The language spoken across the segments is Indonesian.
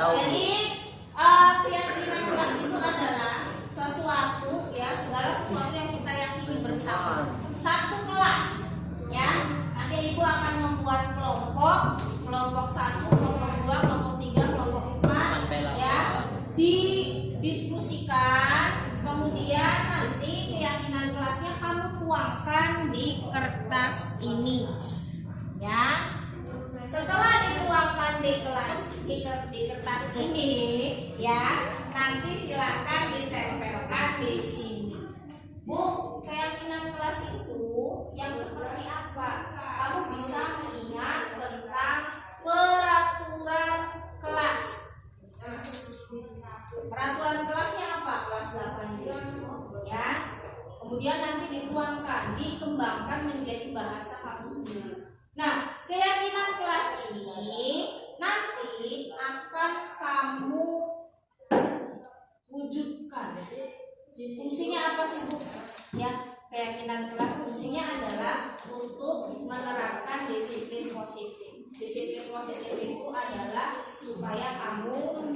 Jadi keyakinan kelas itu adalah sesuatu ya, segala sesuatu yang kita yakini bersama. Satu kelas ya. Nanti ibu akan membuat kelompok 1, kelompok 2, kelompok 3, kelompok 4 ya. Didiskusikan. Kemudian nanti keyakinan kelasnya kamu tuangkan di kertas ini ya. Setelah dituangkan di kertas ini ya, nanti silakan ditempelkan di sini. Bu, keyakinan kelas itu yang seperti apa? Kamu bisa mengingat tentang peraturan kelas. Peraturan kelasnya apa? Kelas 8 ya. Kemudian nanti dituangkan, dikembangkan menjadi bahasa kamu sendiri. Nah, keyakinan kelas ini nanti akan kamu wujudkan. Fungsinya apa sih, Bu? Ya, keyakinan kelas fungsinya adalah untuk menerapkan disiplin positif. Disiplin positif itu adalah supaya kamu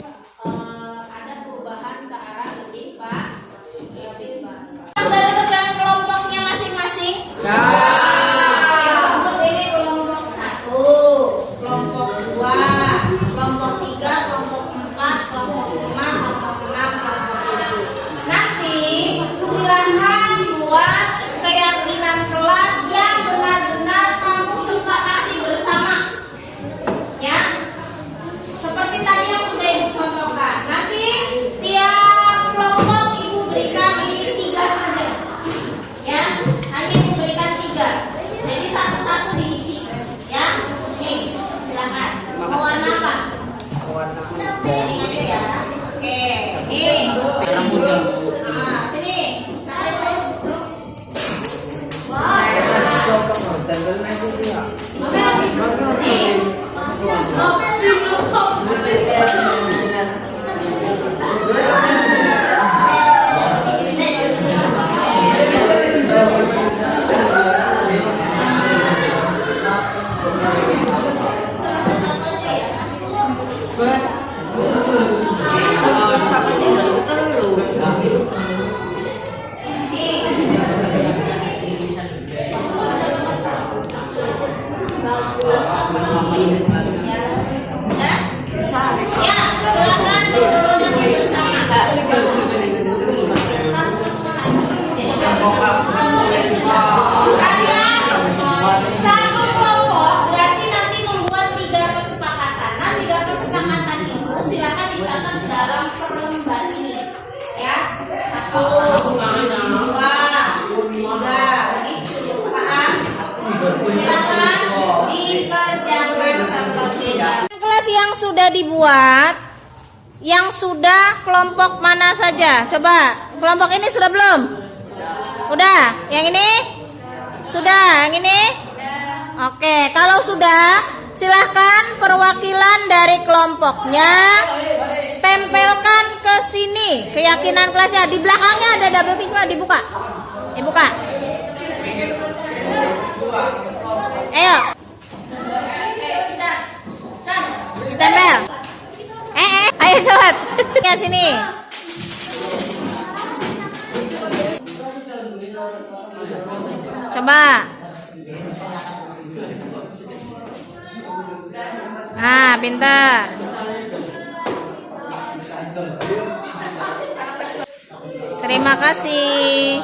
ada perubahan ke arah lebih baik. Sudah duduk dengan kelompoknya masing-masing? Ya. Kita sebut ini kelompok 1, kelompok 2, kelompok 3, kelompok 4, kelompok 5, kelompok 6, kelompok 7. Nanti silakan buat keyakinan kelas yang benar-benar kamu sepakati bersama. Ya. Seperti tadi yang sudah Ibu contohkan. Nanti tiap kelompok Ibu berikan ini 3 saja. Ya, hanya Ibu berikan 3. Jadi satu-satu diisi. Ya. Nih, silakan. Mau warna apa? Warna Ini aja ya. Oke, nih. Nah, sini. Satu. Wah. Ya, silakan disusun bersama. Kalian satu kelompok berarti nanti membuat 3 kesepakatan. Nah, 3 kesepakatan itu silakan dicatat dalam perlembar ini. Ya, 1, 2, 3. Paham? Silakan dikerjakan terlebih dahulu. Kelas yang sudah dibuat, yang sudah kelompok mana saja? Coba, kelompok ini sudah belum? Udah. Yang ini? Sudah. Yang ini? Oke, kalau sudah, silahkan perwakilan dari kelompoknya tempelkan ke sini keyakinan kelasnya. Di belakangnya ada double tick, dibuka. Dibuka. Ayo. Ditempel. Ayo cepat. Ya sini. Coba. Nah, pintar. Terima kasih.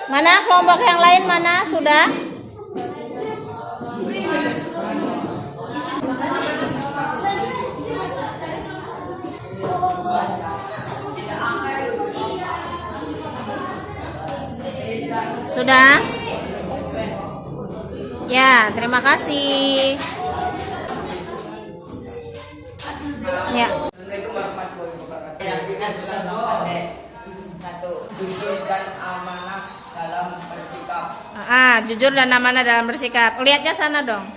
Mana kelompok yang lain mana sudah? Sudah? Ya, terima kasih. Ya. Jujur dan amanah dalam bersikap. Jujur dan amanah dalam bersikap. Lihatnya sana dong.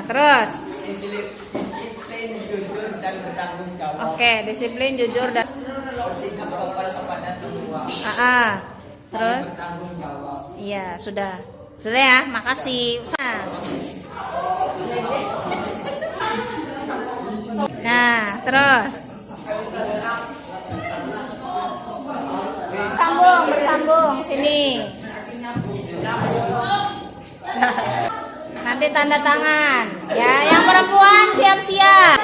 terus. Disiplin, jujur, dan bertanggung jawab. Oke, disiplin, jujur, dan Bersikap sopan kepada semua. terus. Bertanggung jawab. Iya, sudah. Sudah ya, makasih. Nah, terus. Bersambung, sini. Nanti tanda tangan. Ya, yang perempuan siap-siap.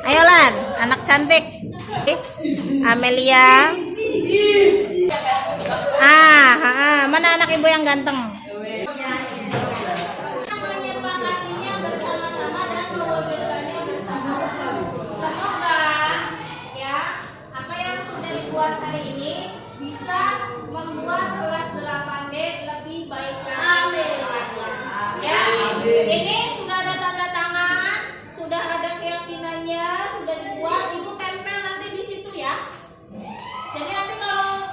Ayo Lan, anak cantik. Amelia. Mana anak ibu yang ganteng? Menyepakatinya bersama-sama dan mewujudkannya bersama-sama. Semoga ya apa yang sudah dibuat hari ini bisa membuat kelas 8D lebih baik lagi. Amin. Ya, ini sudah ada tanda tangan, sudah ada keyakinannya, sudah dibuat. Ibu tempel nanti di situ ya. Jadi nanti kalau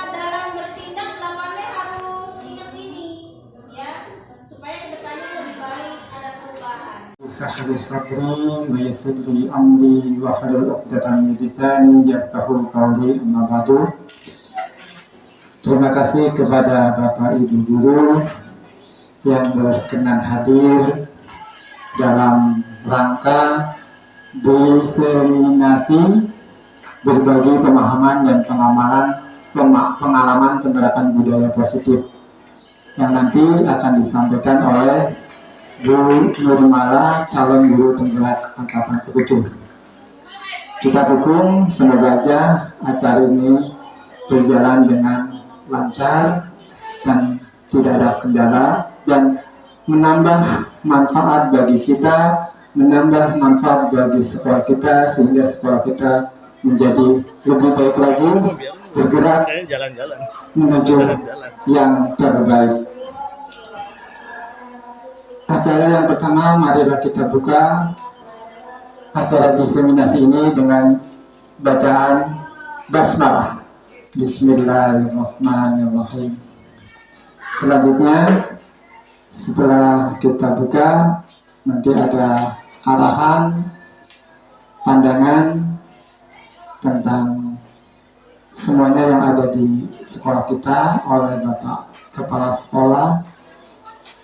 dalam bertindak 8D harus ingat ini ya, supaya kedepannya lebih baik, ada perubahan. Sahri sadri wa yassir li amri wa hlul 'uqdatam min lisani yafqahu qawli, amma ba'du. Terima kasih kepada Bapak Ibu guru yang berkenan hadir dalam rangka diseminasi berbagi pemahaman dan pengalaman penerapan budaya positif yang nanti akan disampaikan oleh Bu Nurmala, calon guru penggerak angkatan ke-7. Kita dukung, semoga aja acara ini berjalan dengan lancar dan tidak ada kendala dan menambah manfaat bagi kita, menambah manfaat bagi sekolah kita, sehingga sekolah kita menjadi lebih baik lagi, bergerak menuju yang terbaik. Acara yang pertama, marilah kita buka acara diseminasi ini dengan bacaan basmalah. Bismillahirrahmanirrahim. Selanjutnya, setelah kita buka, nanti ada arahan, pandangan tentang semuanya yang ada di sekolah kita oleh Bapak Kepala Sekolah,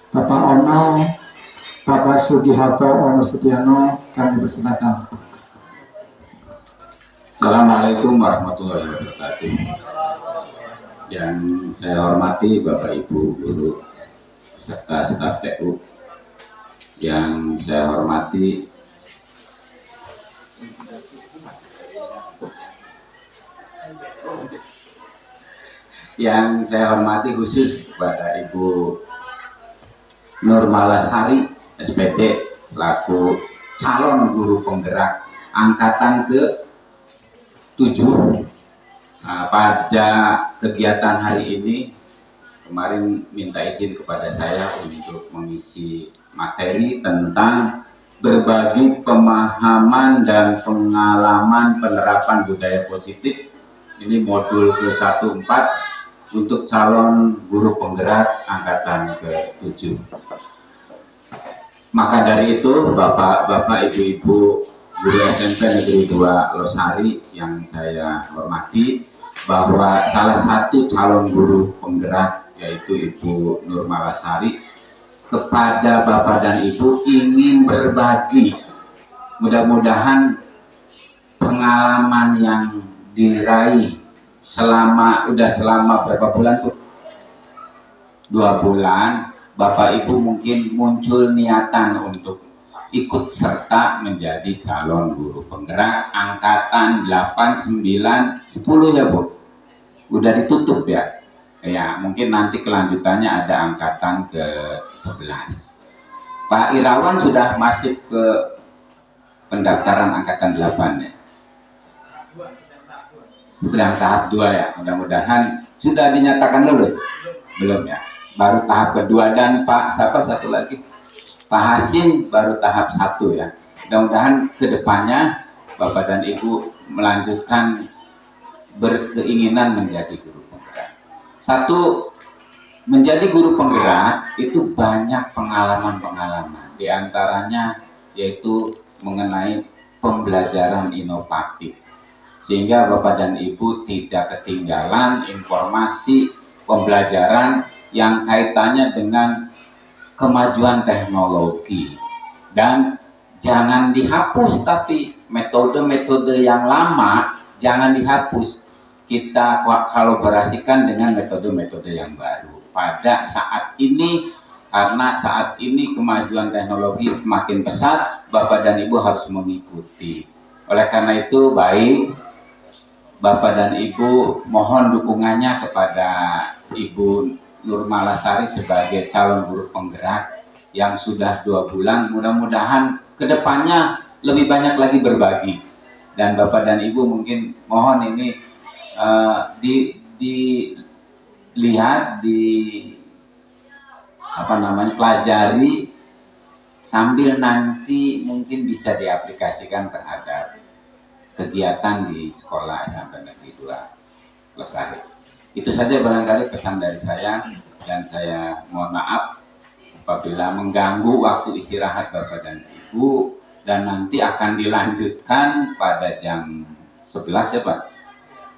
Bapak Ono, Bapak Sugiharto Ono Setiano. Kami persilakan. Assalamualaikum warahmatullahi wabarakatuh. Yang saya hormati Bapak Ibu guru serta staf TU, yang saya hormati khusus kepada Ibu Nurmala Sari SPD selaku calon guru penggerak angkatan ke-7. Pada kegiatan hari ini kemarin minta izin kepada saya untuk mengisi materi tentang berbagi pemahaman dan pengalaman penerapan budaya positif. Ini modul ke-14 untuk calon guru penggerak angkatan ke-7. Maka dari itu Bapak-bapak, Ibu-ibu guru SMP Negeri 2 Losari yang saya hormati, bahwa salah satu calon guru penggerak yaitu Ibu Nurmala Sari kepada Bapak dan Ibu ingin berbagi, mudah-mudahan pengalaman yang diraih selama berapa bulan Bu? 2 bulan. Bapak Ibu mungkin muncul niatan untuk ikut serta menjadi calon guru penggerak angkatan 8, 9, 10 ya Bu. Udah ditutup ya. Ya, mungkin nanti kelanjutannya ada angkatan ke-11. Pak Irawan sudah masuk ke pendaftaran angkatan 8 ya. Sedang tahap 2 ya. Mudah-mudahan sudah dinyatakan lulus. Belum ya. Baru tahap kedua, dan Pak siapa satu lagi, Pak Hasim baru tahap 1 ya. Mudah-mudahan kedepannya Bapak dan Ibu melanjutkan berkeinginan menjadi guru penggerak. Satu menjadi guru penggerak itu banyak pengalaman-pengalaman. Di antaranya yaitu mengenai pembelajaran inovatif. Sehingga Bapak dan Ibu tidak ketinggalan informasi pembelajaran yang kaitannya dengan kemajuan teknologi. Dan jangan dihapus, tapi metode-metode yang lama jangan dihapus. Kita kolaborasikan dengan metode-metode yang baru. Pada saat ini, karena saat ini kemajuan teknologi semakin pesat, Bapak dan Ibu harus mengikuti. Oleh karena itu, baik Bapak dan Ibu mohon dukungannya kepada Ibu Nurmalasari sebagai calon guru penggerak yang sudah 2 bulan. Mudah-mudahan kedepannya lebih banyak lagi berbagi. Dan Bapak dan Ibu mungkin mohon ini dilihat, pelajari sambil nanti mungkin bisa diaplikasikan terhadap kegiatan di sekolah SMP Negeri 2 Losari. Itu saja barangkali pesan dari saya, dan saya mohon maaf apabila mengganggu waktu istirahat Bapak dan Ibu, dan nanti akan dilanjutkan pada jam 11 ya Pak,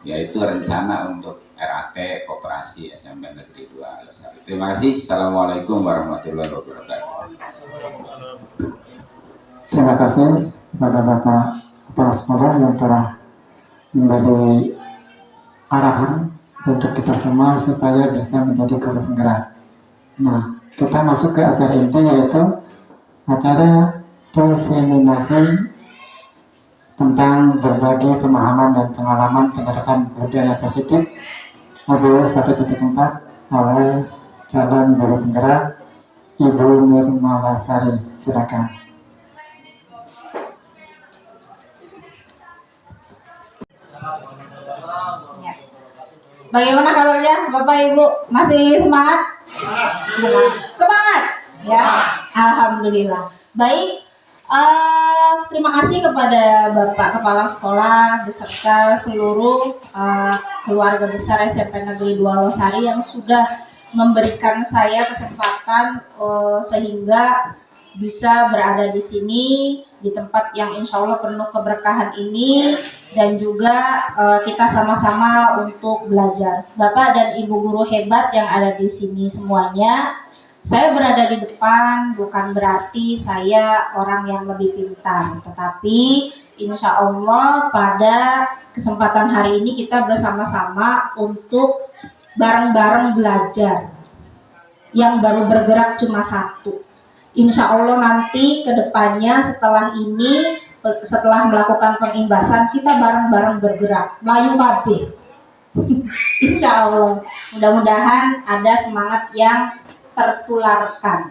yaitu rencana untuk RAT Koperasi SMP Negeri 2 Losari. Terima kasih. Assalamualaikum warahmatullahi wabarakatuh. Terima kasih kepada Bapak Kepala Sekolah yang telah memberi arahan untuk kita semua supaya bisa menjadi guru penggerak. Nah, kita masuk ke acara inti, yaitu acara diseminasi tentang berbagi pemahaman dan pengalaman penerapan budaya positif modul 1.4 oleh calon guru penggerak Ibu Nurmalasari. Silakan. Ya. Bagaimana kabarnya Bapak Ibu? Masih semangat? Semangat? Ya, alhamdulillah. Baik. Terima kasih kepada Bapak Kepala Sekolah beserta seluruh keluarga besar SMP Negeri 2 Losari yang sudah memberikan saya kesempatan sehingga bisa berada di sini di tempat yang insya Allah penuh keberkahan ini, dan juga kita sama-sama untuk belajar. Bapak dan Ibu guru hebat yang ada di sini semuanya. Saya berada di depan bukan berarti saya orang yang lebih pintar, tetapi insya Allah pada kesempatan hari ini kita bersama-sama untuk bareng-bareng belajar. Yang baru bergerak cuma 1. Insya Allah nanti ke depannya setelah ini, setelah melakukan pengimbasan, kita bareng-bareng bergerak. Melayu kabeh. Insya Allah. Mudah-mudahan ada semangat yang tertularkan.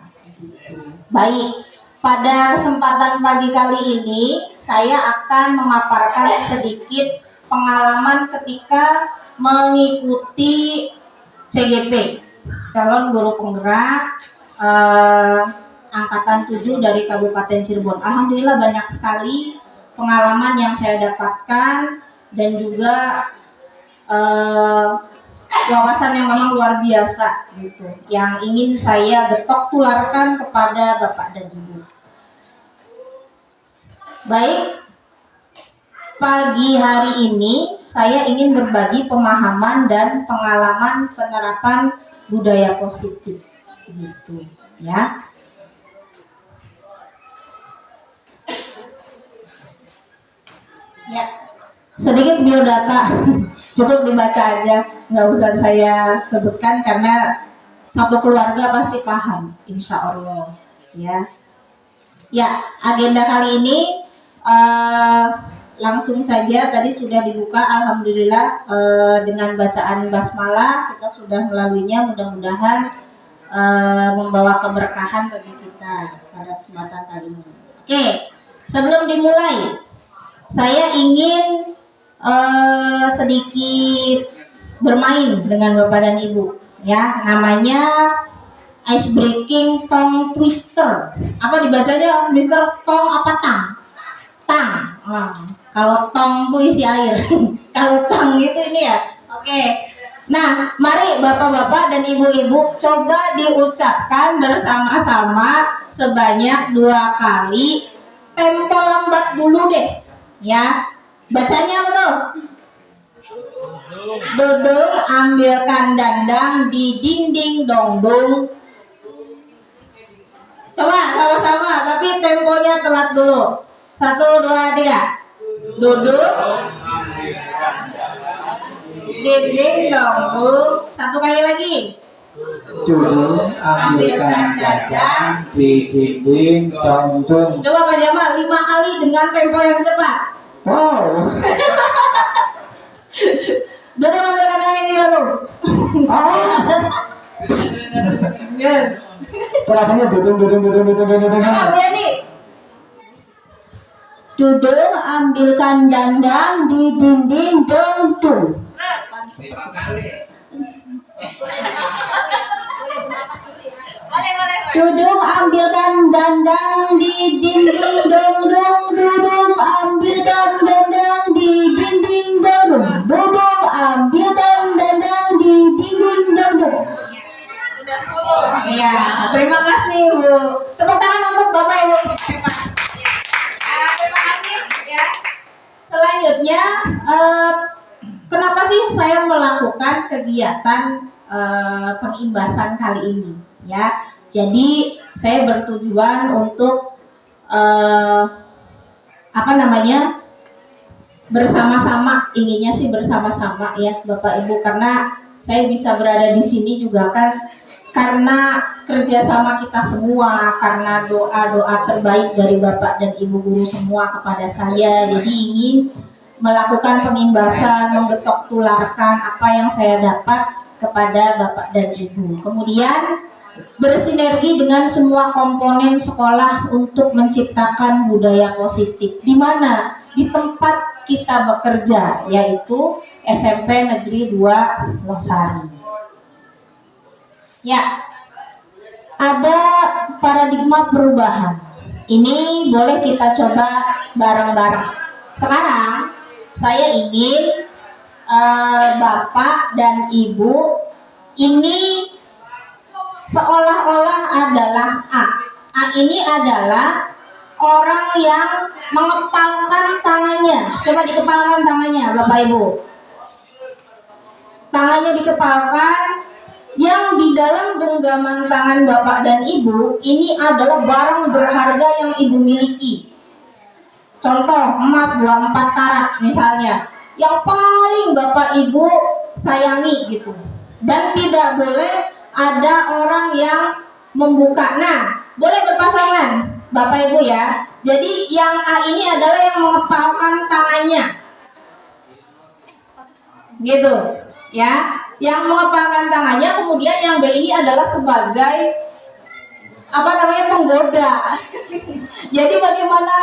Baik, pada kesempatan pagi kali ini saya akan memaparkan sedikit pengalaman ketika mengikuti CGP, calon guru penggerak angkatan 7 dari Kabupaten Cirebon. Alhamdulillah banyak sekali pengalaman yang saya dapatkan, dan juga wawasan yang memang luar biasa gitu, yang ingin saya getok tularkan kepada Bapak dan Ibu. Baik, pagi hari ini saya ingin berbagi pemahaman dan pengalaman penerapan budaya positif gitu ya. Ya, sedikit biodata cukup dibaca aja, nggak usah saya sebutkan karena satu keluarga pasti paham, insya Allah ya. Ya, agenda kali ini langsung saja tadi sudah dibuka, alhamdulillah dengan bacaan basmalah kita sudah melaluinya. Mudah-mudahan membawa keberkahan bagi kita pada kesempatan kali ini. Oke, sebelum dimulai saya ingin sedikit bermain dengan Bapak dan Ibu ya, namanya ice breaking tongue twister. Apa dibacanya Mister? Tong apa tang? Tang. Kalau tong itu isi air. Kalau tang itu ini ya. Oke. Nah, mari bapak-bapak dan ibu-ibu coba diucapkan bersama-sama sebanyak 2 kali. Tempo lambat dulu deh, ya. Bacanya apa tuh? Dudung ambilkan dandang di dinding dongdung. Coba sama-sama, tapi temponya telat dulu. 1, 2, 3. Duduk dinding dongdung. 1 kali lagi. Dudung ambilkan dandang di dinding dongdung. Coba Pak Jamal 5 kali dengan tempo yang cepat. Wow. Duduk ambilkan dandang ini dulu. Ya. Terakhirnya dudung. Coba Bu Yani. Duduk ambilkan dandang di dinding dongdung. Dudung ambilkan dandang di dinding dongdung. Dudung ambilkan dandang di dinding dongdung. Dudung ambilkan dandang di dinding dongdung. Sudah 10. Iya, terima kasih Bu. Tepuk tangan untuk Bapak Ibu. Terima kasih ya. Selanjutnya, kenapa sih saya melakukan kegiatan pengimbasan kali ini? Ya, jadi saya bertujuan untuk bersama-sama, inginnya sih bersama-sama ya Bapak Ibu, karena saya bisa berada di sini juga kan karena kerjasama kita semua, karena doa-doa terbaik dari Bapak dan Ibu guru semua kepada saya. Jadi ingin melakukan pengimbasan, menggetok tularkan apa yang saya dapat kepada Bapak dan Ibu. Kemudian bersinergi dengan semua komponen sekolah untuk menciptakan budaya positif. Di mana? Di tempat kita bekerja, yaitu SMP Negeri 2 Losari. Ya, ada paradigma perubahan. Ini boleh kita coba bareng-bareng. Sekarang saya ingin Bapak dan Ibu ini seolah-olah adalah A. A ini adalah orang yang mengepalkan tangannya. Coba dikepalkan tangannya, Bapak Ibu. Tangannya dikepalkan. Yang di dalam genggaman tangan Bapak dan Ibu ini adalah barang berharga yang Ibu miliki. Contoh emas 24 karat misalnya, yang paling Bapak Ibu sayangi gitu. Dan tidak boleh ada orang yang membuka. Nah, boleh berpasangan Bapak Ibu ya. Jadi yang A ini adalah yang mengepalkan tangannya. Gitu ya. Yang mengepalkan tangannya, kemudian yang B ini adalah sebagai penggoda. Jadi bagaimana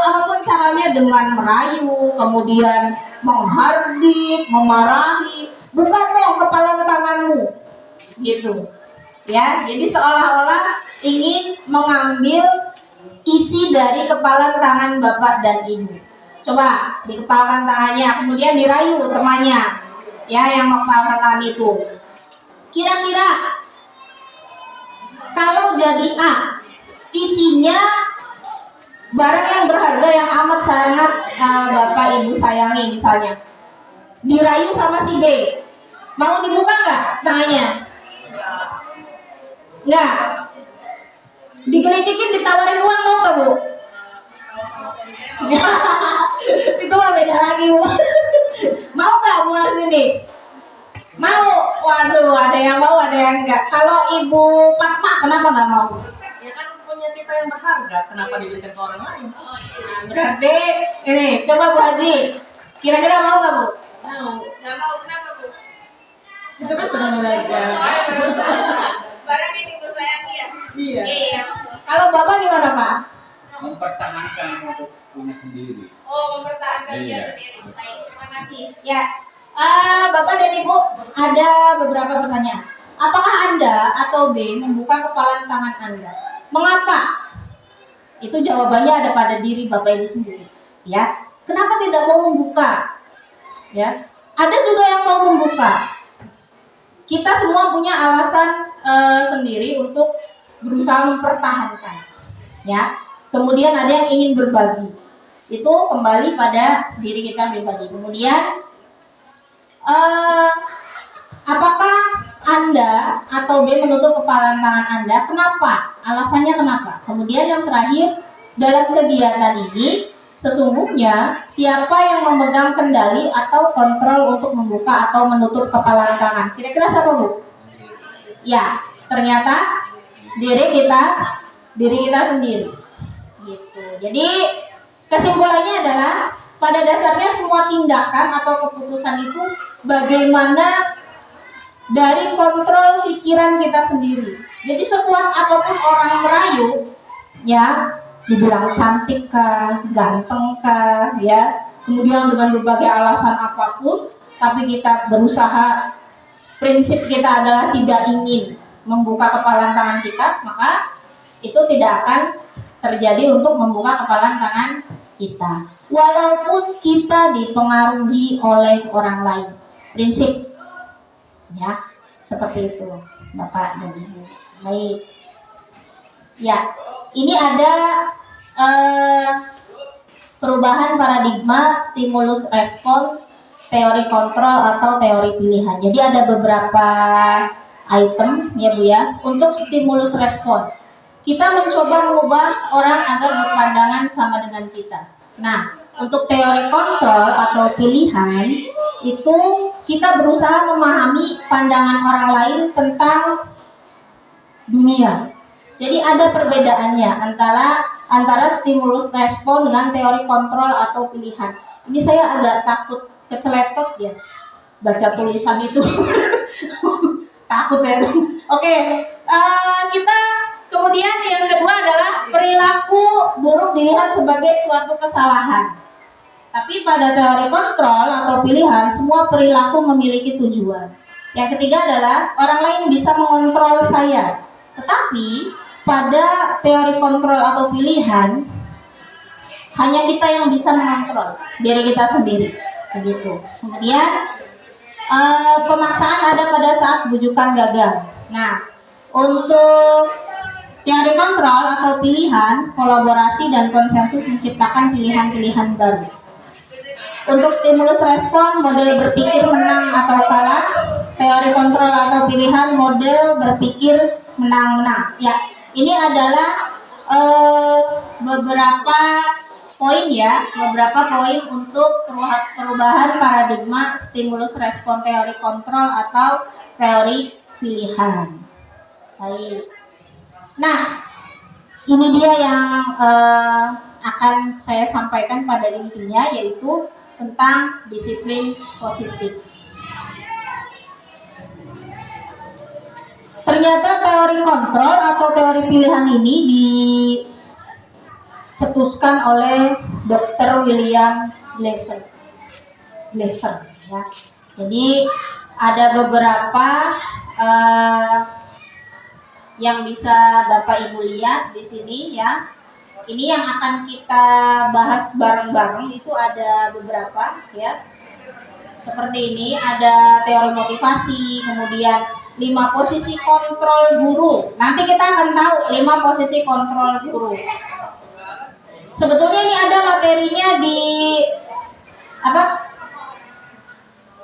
apapun caranya dengan merayu, kemudian menghardik, memarahi, bukan dong kepala tanganmu, gitu. Ya, jadi seolah-olah ingin mengambil isi dari kepala tangan Bapak dan Ibu. Coba dikepalkan tangannya, kemudian dirayu temannya. Ya, yang mengepalkan tangan itu. Kira-kira kalau jadi A, isinya barang yang berharga yang amat sangat Bapak Ibu sayangi misalnya. Dirayu sama si B. Mau dibuka nggak tangannya? Nggak. Digelitikin, ditawarin uang, mau nggak Bu? Itu mah beda lagi Bu. Mau nggak Bu sini? Mau? Waduh, ada yang mau, ada yang enggak. Kalau Ibu Fatma, kenapa nggak mau? Ya kan punya kita yang berharga, kenapa diberikan ke orang lain? Berarti ini, coba Bu Haji, kira-kira mau nggak Bu? Mau. Nggak mau, kenapa Bu? Itu kan benar berharga. Barang yang Ibu sayangi ya? Iya. Iya. Kalau Bapak gimana Pak? Mempertahankan untuk punya sendiri. Oh, mempertahankan dia Iya. sendiri. Baik, terima kasih. Ya, Bapak dan Ibu, ada beberapa pertanyaan. Apakah Anda atau B membuka kepala tangan Anda? Mengapa? Itu jawabannya ada pada diri Bapak Ibu sendiri. Ya, kenapa tidak mau membuka? Ya, Ada juga yang mau membuka. Kita semua punya alasan sendiri untuk berusaha mempertahankan, ya. Kemudian ada yang ingin berbagi. Itu kembali pada diri kita pribadi. Kemudian apakah Anda atau B menutup kepala tangan Anda? Kenapa? Alasannya kenapa? Kemudian yang terakhir, dalam kegiatan ini sesungguhnya siapa yang memegang kendali atau kontrol untuk membuka atau menutup kepala tangan? Kira-kira siapa, Bu? Ya, ternyata diri kita sendiri. Gitu. Jadi kesimpulannya adalah pada dasarnya semua tindakan atau keputusan itu bagaimana dari kontrol pikiran kita sendiri. Jadi sekuat apapun orang merayu, ya, dibilang cantik kah, ganteng kah, ya, kemudian dengan berbagai alasan apapun, tapi kita berusaha, prinsip kita adalah tidak ingin membuka kepalan tangan kita, maka itu tidak akan terjadi untuk membuka kepalan tangan kita. Walaupun kita dipengaruhi oleh orang lain. Prinsip, ya, seperti itu, Bapak dan Ibu. Baik. Ya, ini ada perubahan paradigma stimulus respon, teori kontrol atau teori pilihan. Jadi ada beberapa item ya Bu ya untuk stimulus respon. Kita mencoba mengubah orang agar berpandangan sama dengan kita. Nah, untuk teori kontrol atau pilihan itu kita berusaha memahami pandangan orang lain tentang dunia. Jadi ada perbedaannya antara stimulus respon dengan teori kontrol atau pilihan. Ini saya agak takut keceletot ya baca tulisan itu. Takut saya tuh. Oke, kita kemudian yang kedua adalah perilaku buruk dilihat sebagai suatu kesalahan. Tapi pada teori kontrol atau pilihan, semua perilaku memiliki tujuan. Yang ketiga adalah orang lain bisa mengontrol saya. Tetapi pada teori kontrol atau pilihan, hanya kita yang bisa mengontrol diri kita sendiri. Begitu. Kemudian pemaksaan ada pada saat bujukan gagal. Nah, untuk teori kontrol atau pilihan, kolaborasi dan konsensus menciptakan pilihan-pilihan baru. Untuk stimulus respon, model berpikir menang atau kalah. Teori kontrol atau pilihan, model berpikir menang-menang. Ya, ini adalah beberapa poin ya, beberapa poin untuk perubahan paradigma stimulus respon teori kontrol atau teori pilihan. Baik. Nah, ini dia yang akan saya sampaikan pada intinya, yaitu tentang disiplin positif. Ternyata teori kontrol atau teori pilihan ini dicetuskan oleh Dr. William Glasser ya. Jadi ada beberapa yang bisa Bapak Ibu lihat di sini ya. Ini yang akan kita bahas bareng-bareng, itu ada beberapa ya. Seperti ini, ada teori motivasi, kemudian 5 posisi kontrol guru. Nanti kita akan tahu 5 posisi kontrol guru. Sebetulnya ini ada materinya di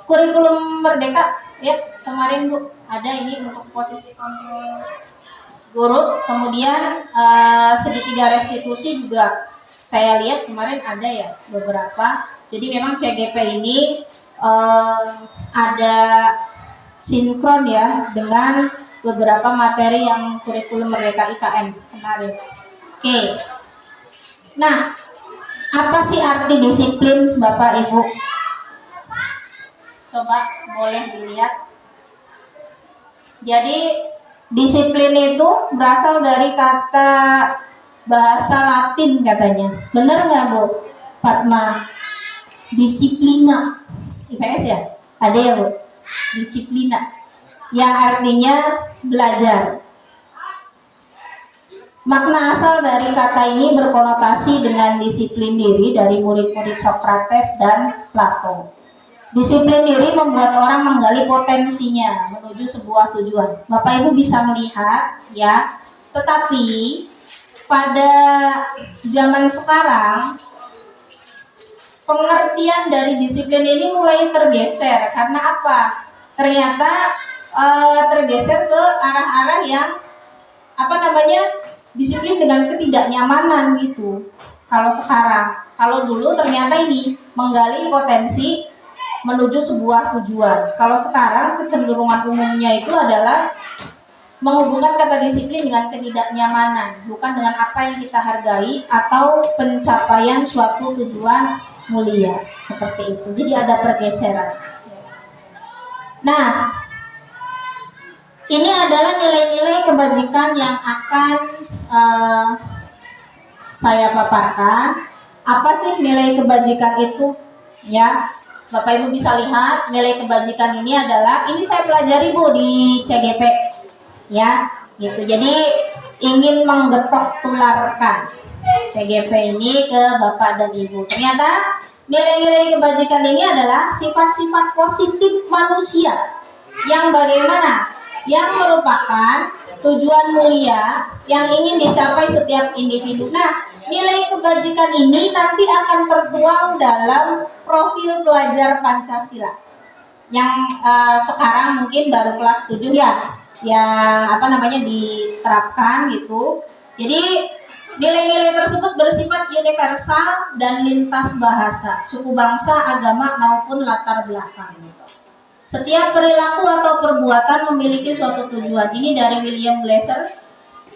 kurikulum Merdeka ya, kemarin Bu, ada ini untuk posisi kontrol guru. Kemudian segitiga restitusi juga saya lihat kemarin ada ya beberapa. Jadi memang CGP ini ada sinkron ya dengan beberapa materi yang kurikulum Merdeka IKN kemarin. Oke. Nah, apa sih arti disiplin Bapak Ibu? Coba boleh dilihat. Jadi disiplin itu berasal dari kata bahasa Latin katanya. Benar nggak Bu Fatma? Disiplina. IPS ya? Ada ya Bu? Disiplina. Yang artinya belajar. Makna asal dari kata ini berkonotasi dengan disiplin diri dari murid-murid Sokrates dan Plato. Disiplin diri membuat orang menggali potensinya menuju sebuah tujuan. Bapak Ibu bisa melihat ya, tetapi pada zaman sekarang pengertian dari disiplin ini mulai tergeser. Karena apa? Ternyata tergeser ke arah-arah yang disiplin dengan ketidaknyamanan gitu. Kalau sekarang, kalau dulu ternyata ini menggali potensi menuju sebuah tujuan. Kalau sekarang kecenderungan umumnya itu adalah menghubungkan kata disiplin dengan ketidaknyamanan, bukan dengan apa yang kita hargai atau pencapaian suatu tujuan mulia, seperti itu. Jadi ada pergeseran. Nah, ini adalah nilai-nilai kebajikan yang akan saya paparkan. Apa sih nilai kebajikan itu? Ya, Bapak Ibu bisa lihat nilai kebajikan ini adalah, ini saya pelajari Bu di CGP, ya, gitu. Jadi ingin menggetok tularkan CGP ini ke Bapak dan Ibu. Ternyata nilai-nilai kebajikan ini adalah sifat-sifat positif manusia yang bagaimana? Yang merupakan tujuan mulia yang ingin dicapai setiap individu. Nah, nilai kebajikan ini nanti akan tertuang dalam profil pelajar Pancasila yang sekarang mungkin baru kelas 7 ya, yang diterapkan gitu. Jadi nilai-nilai tersebut bersifat universal dan lintas bahasa, suku bangsa, agama maupun latar belakang. Setiap perilaku atau perbuatan memiliki suatu tujuan. Ini dari William Glasser.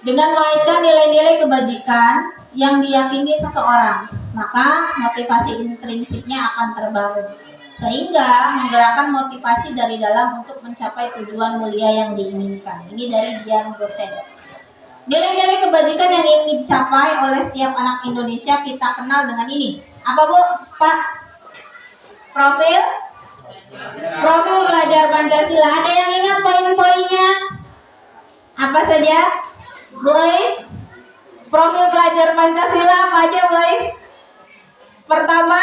Dengan mengaitkan nilai-nilai kebajikan yang diyakini seseorang, maka motivasi intrinsiknya akan terbangun, sehingga menggerakkan motivasi dari dalam untuk mencapai tujuan mulia yang diinginkan. Ini dari Dian Gosen. Nilai-nilai kebajikan yang ingin dicapai oleh setiap anak Indonesia kita kenal dengan ini. Apa Bu? Pak? Profil pelajar Pancasila. Ada yang ingat poin-poinnya? Apa saja? Boys, profil pelajar Pancasila apa aja boys? Pertama,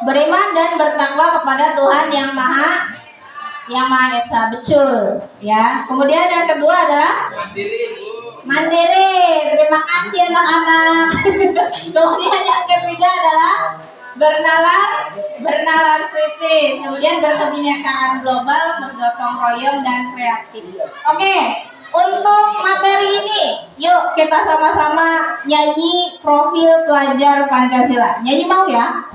beriman dan bertakwa kepada Tuhan yang Maha Esa, betul ya. Kemudian yang kedua adalah mandiri. Terima kasih anak-anak. Kemudian yang ketiga adalah bernalar kritis, kemudian berkebinekaan global, bergotong royong dan kreatif. Oke, untuk materi ini, yuk kita sama-sama nyanyi profil pelajar Pancasila. Nyanyi mau ya?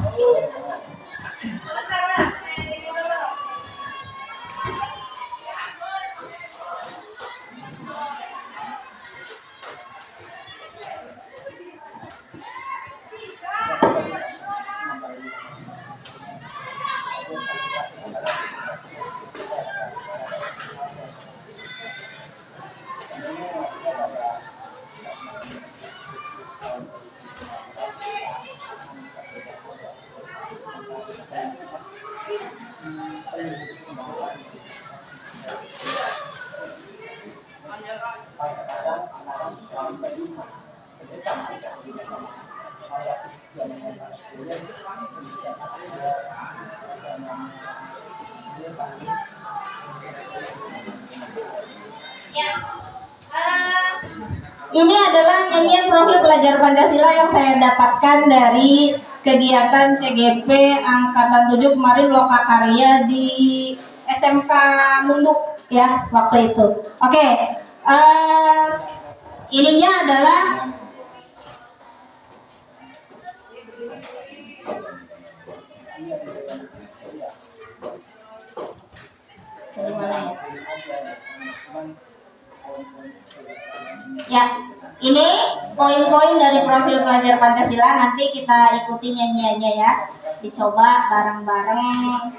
Ini adalah nyanyian profil pelajar Pancasila yang saya dapatkan dari kegiatan CGP Angkatan 7 kemarin lokakarya di SMK Munduk ya waktu itu. Oke, ininya adalah ya, ini poin-poin dari profil pelajar Pancasila. Nanti kita ikuti nyanyiannya ya. Dicoba bareng-bareng.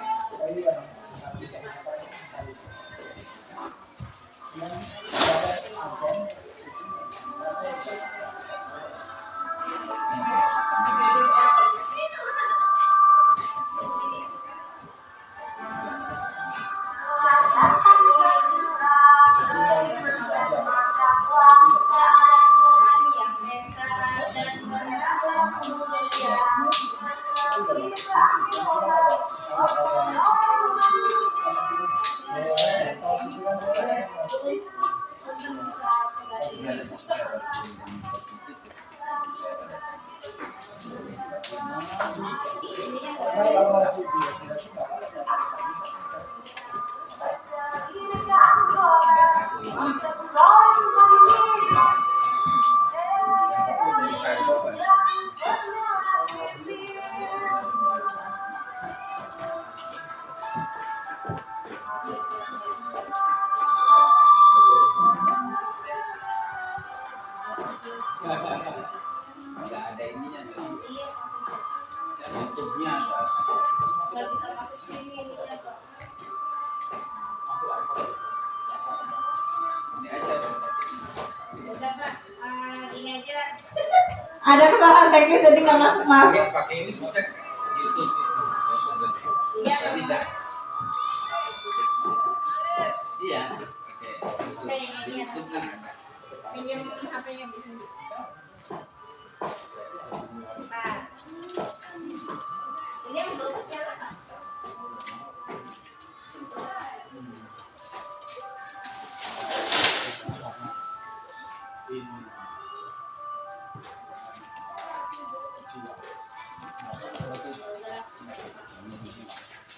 Nggak ada ininya tuh. YouTube-nya. Nggak bisa masuk sini ininya, Pak. Ini aja. Udah, Pak. Ini aja. Ada kesalahan teknis jadi nggak masuk. Pakai ini bisa YouTube. Iya, Nggak bisa. Iya. Oke. Oke, yang ini ya. YouTube kan. Pinjam HP-nya di sini. Pak. Ini yang belum nyala, Pak.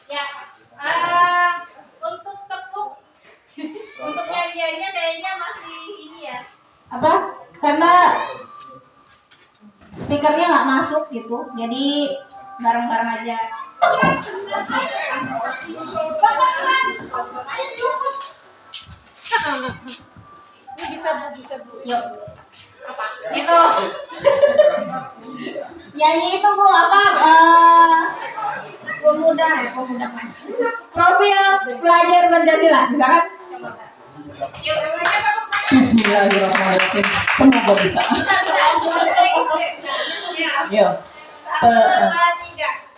Ya, untuk tepuk, untuk nyanyiannya kayaknya masih ini ya. Apa? Karena speakernya nggak masuk gitu, jadi bareng-bareng aja. Bisa bu. Yuk. Apa? Itu. Nyanyi itu bu apa? Pemuda. Profil pelajar Pancasila, bisa kan? Yuk, Bismillahirrahmanirrahim. Semoga bisa. Yuk.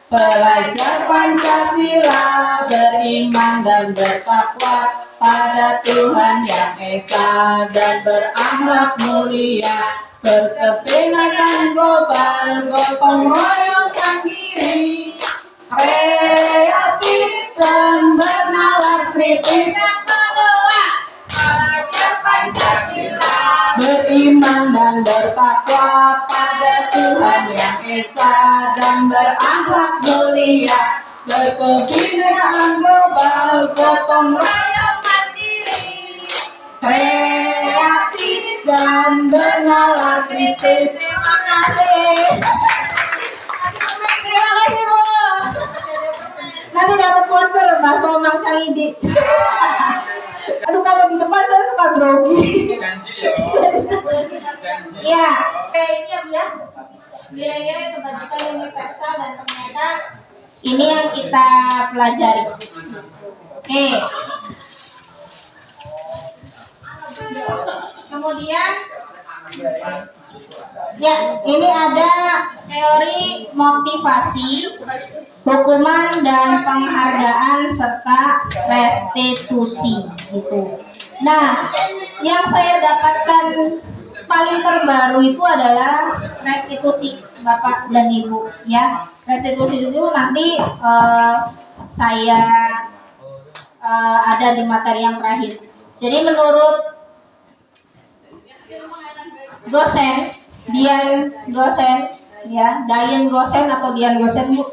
Pelajar Pancasila beriman dan bertakwa pada Tuhan Yang Esa dan berakhlak mulia, berkepentingan global, gotong royong mandiri, kreatif dan bernalar kritis. Pelajar Pancasila beriman dan bertakwa pada Tuhan Yang Esa dan berakhlak mulia, berkebinekaan global, gotong royong mandiri, kreatif dan bernalar kritis. Terima kasih. Terima kasih Bu. Nanti dapat voucher bakso Mang Calidi. Aduh, kalau di depan saya suka grogi. Ya. Oke, ini ya Bu ya. Nilai-nilai kebajikan universal dan ternyata Ini yang kita pelajari. Oke. kemudian Ya, ini ada teori motivasi, hukuman dan penghargaan serta restitusi gitu. Nah, yang saya dapatkan paling terbaru itu adalah restitusi, Bapak dan Ibu ya. Restitusi itu nanti saya ada di materi yang terakhir. Jadi menurut Gosen, Dian Gosen atau Dian Gosen Bu.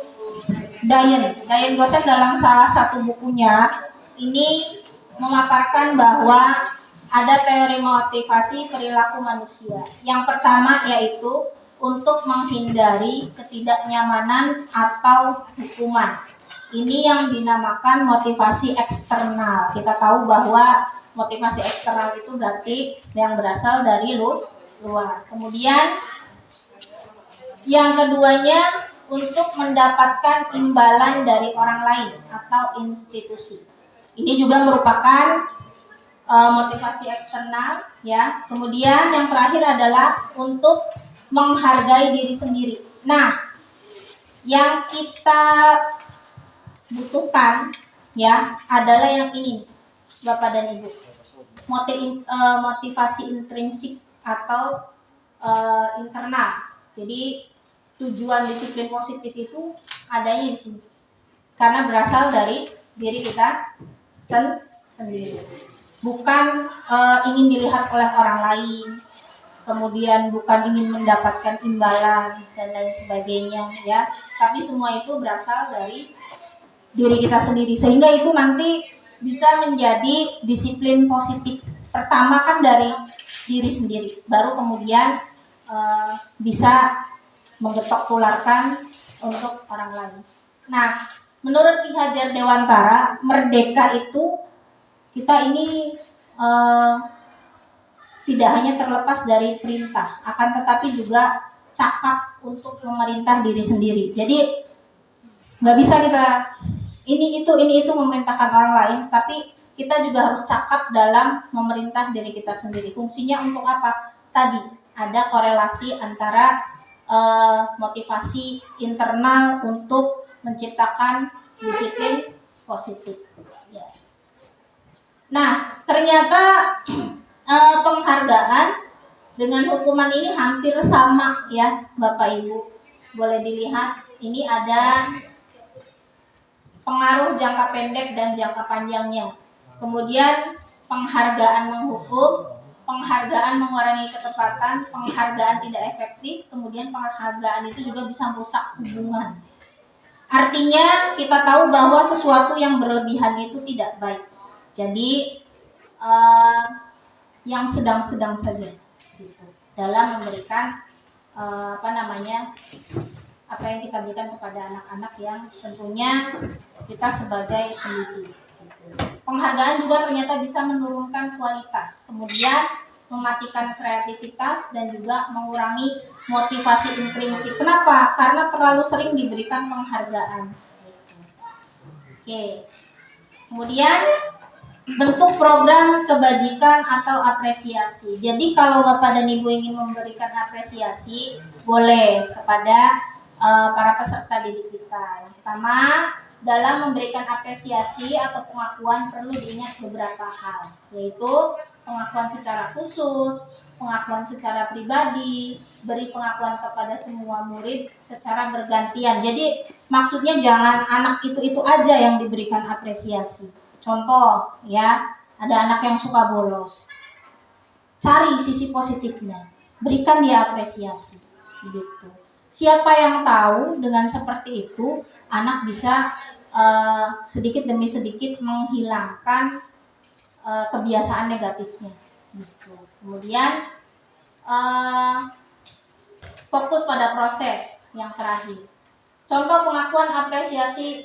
Dian Gosen dalam salah satu bukunya ini memaparkan bahwa ada teori motivasi perilaku manusia. Yang pertama yaitu untuk menghindari ketidaknyamanan atau hukuman. Ini yang dinamakan motivasi eksternal. Kita tahu bahwa motivasi eksternal itu berarti yang berasal dari luar. Kemudian yang keduanya untuk mendapatkan imbalan dari orang lain atau institusi. Ini juga merupakan motivasi eksternal ya. Kemudian yang terakhir adalah untuk menghargai diri sendiri. Nah, yang kita butuhkan ya adalah yang ini, Bapak dan Ibu. Motivasi intrinsik atau internal. Jadi tujuan disiplin positif itu adanya di sini. Karena berasal dari diri kita sendiri. Bukan ingin dilihat oleh orang lain, kemudian bukan ingin mendapatkan imbalan dan lain sebagainya ya. Tapi semua itu berasal dari diri kita sendiri, sehingga itu nanti bisa menjadi disiplin positif. Pertama kan dari diri sendiri, baru kemudian bisa menggetok tularkan untuk orang lain. Nah, menurut Ki Hajar Dewantara, merdeka itu kita ini tidak hanya terlepas dari perintah, akan tetapi juga cakap untuk memerintah diri sendiri. Jadi nggak bisa kita ini itu memerintahkan orang lain, tapi kita juga harus cakap dalam memerintah diri kita sendiri. Fungsinya untuk apa? Tadi ada korelasi antara motivasi internal untuk menciptakan disiplin positif. Ya. Nah, ternyata penghargaan dengan hukuman ini hampir sama ya, Bapak Ibu. Boleh dilihat, ini ada pengaruh jangka pendek dan jangka panjangnya. Kemudian penghargaan menghukum, penghargaan mengurangi ketepatan, penghargaan tidak efektif, kemudian penghargaan itu juga bisa merusak hubungan. Artinya kita tahu bahwa sesuatu yang berlebihan itu tidak baik. Jadi yang sedang-sedang saja gitu, dalam memberikan apa yang kita berikan kepada anak-anak yang tentunya kita sebagai pendidik gitu. Penghargaan juga ternyata bisa menurunkan kualitas, kemudian mematikan kreativitas dan juga mengurangi motivasi intrinsik. Kenapa? Karena terlalu sering diberikan penghargaan. Oke. Kemudian bentuk program kebajikan atau apresiasi. Jadi kalau Bapak dan Ibu ingin memberikan apresiasi, boleh kepada para peserta didik kita. Yang pertama, dalam memberikan apresiasi atau pengakuan perlu diingat beberapa hal, yaitu pengakuan secara khusus, pengakuan secara pribadi, beri pengakuan kepada semua murid secara bergantian. Jadi maksudnya jangan anak itu aja yang diberikan apresiasi. Contoh ya, ada anak yang suka bolos. Cari sisi positifnya, berikan dia apresiasi gitu. Siapa yang tahu dengan seperti itu anak bisa sedikit demi sedikit menghilangkan kebiasaan negatifnya gitu. Kemudian fokus pada proses yang terakhir. Contoh pengakuan apresiasi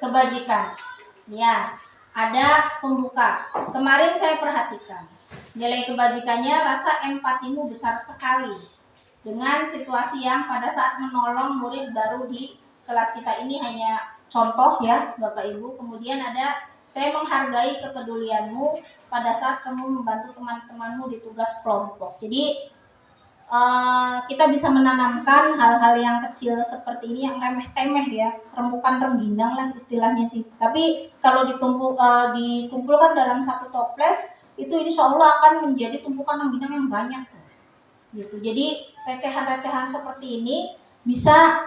kebajikan. Ya, ada pembuka. Kemarin saya perhatikan nilai kebajikannya, rasa empatimu besar sekali dengan situasi yang pada saat menolong murid baru di kelas kita ini, hanya contoh ya Bapak Ibu. Kemudian ada, saya menghargai kepedulianmu pada saat kamu membantu teman-temanmu di tugas kelompok. Jadi kita bisa menanamkan hal-hal yang kecil seperti ini, yang remeh-temeh ya, rembukan rengginang lah istilahnya sih. Tapi kalau dikumpulkan dalam satu toples, itu insya Allah akan menjadi tumpukan rengginang yang banyak gitu. Jadi recehan-recehan seperti ini bisa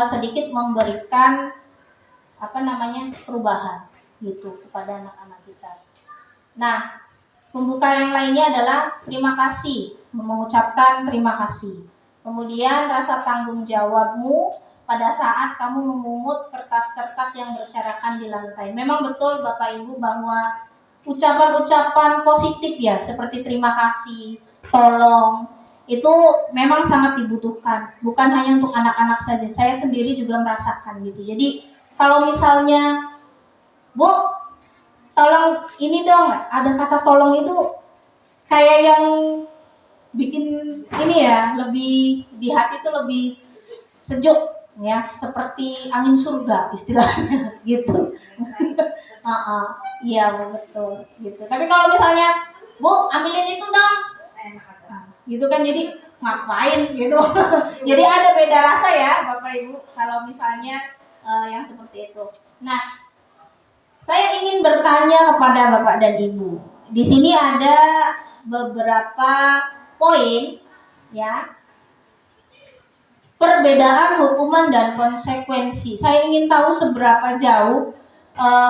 sedikit memberikan perubahan gitu kepada anak-anak kita. Nah, pembuka yang lainnya adalah terima kasih, mengucapkan terima kasih. Kemudian rasa tanggung jawabmu pada saat kamu memungut kertas-kertas yang berserakan di lantai. Memang betul Bapak Ibu bahwa ucapan-ucapan positif ya, seperti terima kasih, tolong, itu memang sangat dibutuhkan. Bukan hanya untuk anak-anak saja, saya sendiri juga merasakan gitu. Jadi kalau misalnya, Bu, tolong ini dong, ada kata tolong itu kayak yang bikin ini ya, lebih di hati itu lebih sejuk ya, seperti angin surga istilahnya gitu. Iya betul gitu. Tapi kalau misalnya, Bu, ambilin itu dong, gitu kan, jadi ngapain gitu. Jadi ada beda rasa ya Bapak Ibu kalau misalnya yang seperti itu. Nah, saya ingin bertanya kepada Bapak dan Ibu. Di sini ada beberapa poin ya. Perbedaan hukuman dan konsekuensi. Saya ingin tahu seberapa jauh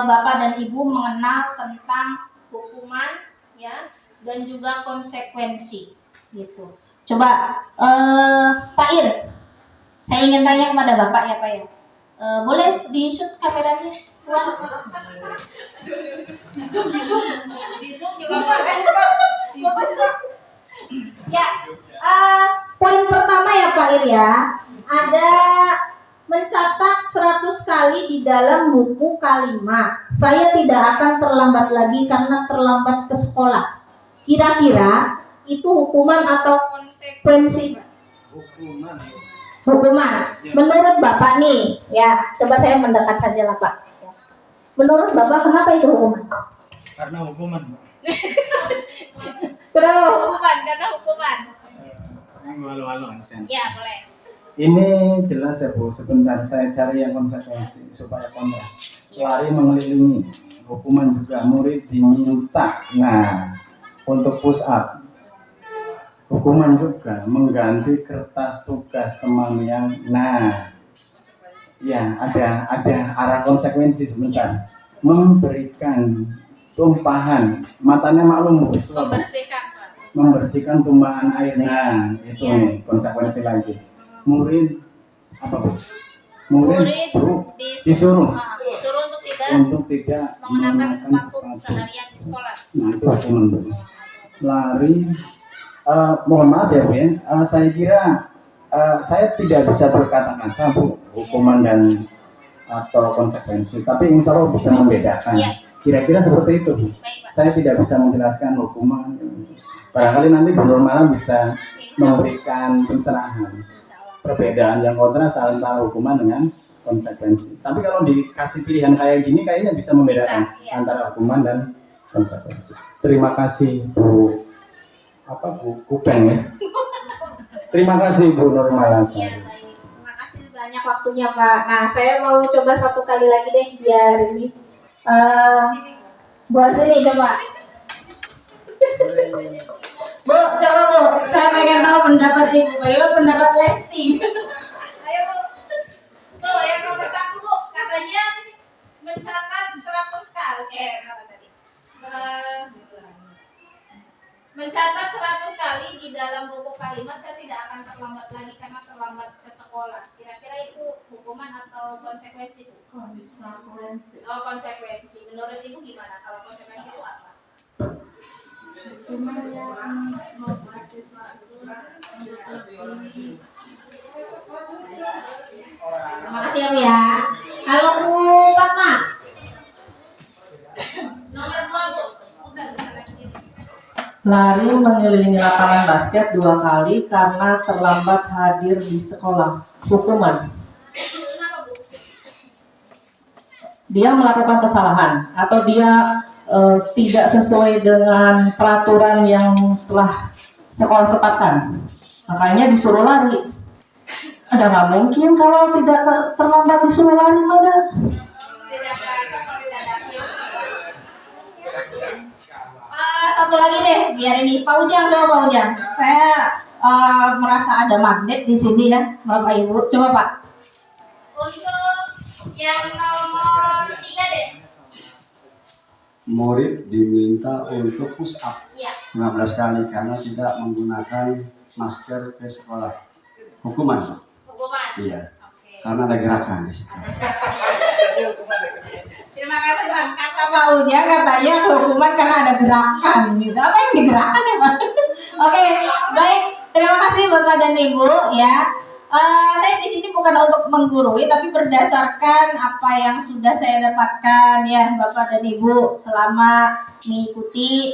Bapak dan Ibu mengenal tentang hukuman ya dan juga konsekuensi gitu. Coba Pak Ir, saya ingin tanya kepada Bapak ya Pak ya. Boleh di shoot kameranya? Wah. Di zoom juga boleh. Ya, poin pertama ya Pak Ir ya, ada mencatat 100 kali di di dalam buku K5, saya tidak akan terlambat lagi karena terlambat ke sekolah. Kira-kira itu hukuman atau konsekuensi? Hukuman. Menurut Bapak nih, ya, coba saya mendekat saja lah Pak. Menurut Bapak kenapa itu hukuman? Karena hukuman. Kenapa? Karena hukuman. Halo, Ya, boleh. ini jelas ya Bu, sebentar saya cari yang konsekuensi supaya kontras. Lari mengelilingi, hukuman juga murid diminta. Nah, untuk push up, hukuman juga mengganti kertas tugas teman yang, nah, ya ada arah konsekuensi sebentar. Memberikan tumpahan, matanya maklum Bu, Membersihkan, Pak. membersihkan tumpahan air. Nah, itu nih konsekuensi lagi. Murid apa Bu? Murid disuruh Disuruh untuk tidak untuk tidak mengenakan sepatu sepatu. seharian di sekolah. Nah, itu hukuman Bu. Lari, mohon maaf ya Bu ya, saya kira saya tidak bisa berkata-kata Bu, hukuman dan atau konsekuensi, tapi insya Allah bisa membedakan. Iya. Kira-kira seperti itu Bu. Baik, Pak. Saya tidak bisa menjelaskan hukuman. Barangkali nanti Bu Nur Malam bisa memberikan pencerahan perbedaan yang kontras antara hukuman dengan konsekuensi. Tapi kalau dikasih pilihan kayak gini, kayaknya bisa membedakan Bisa, iya. antara hukuman dan konsekuensi. Terima kasih Bu Kupeng ya. Terima kasih Bu Nur Malam. Iya, baik. Terima kasih banyak waktunya Pak. Nah, saya mau coba satu kali lagi deh biar ini. Buat sini coba. Bu, coba Bu. Saya pengen tahu pendapat Ibu. Bagaimana pendapat Lesti? Ayo, Bu. Tuh, yang nomor 1, Bu. Katanya mencatat 100 kali. Apa tadi? Mencatat 100 kali di dalam buku kalimat, saya tidak akan terlambat lagi karena terlambat ke sekolah. Kira-kira itu hukuman atau konsekuensi, Bu? Konsekuensi. Oh, konsekuensi. Menurut Ibu gimana? Kalau konsekuensi itu apa? Terima kasih ya Bu ya. Kalau Bu Fatma, Nomor 2, Bu. Sebentar, lagi. Lari mengelilingi lapangan basket 2 kali karena terlambat hadir di sekolah. Hukuman. Kenapa, Bu? Dia melakukan kesalahan atau dia tidak sesuai dengan peraturan yang telah sekolah tetapkan. Makanya disuruh lari. Ada nggak mungkin kalau tidak terlambat disuruh lari mana? Tidak berasa kalau tidak ada. satu lagi deh, biar ini Pak Ujang, coba Pak Ujang. Saya merasa ada magnet di sini ya, Bapak Ibu. Coba Pak. Untuk yang nomor 3 deh. Murid diminta untuk push up Iya. 15 kali karena tidak menggunakan masker ke sekolah. Hukuman, Pak. Hukuman. Iya. Oke. Karena ada gerakan di situ. Terima kasih, Bang. Kata Pak Ujang katanya hukuman karena ada gerakan gitu. Apa yang digerakkan ya Pak? Oke, baik. Terima kasih Bapak dan Ibu ya. Saya di sini bukan untuk menggurui, tapi berdasarkan apa yang sudah saya dapatkan ya Bapak dan Ibu selama mengikuti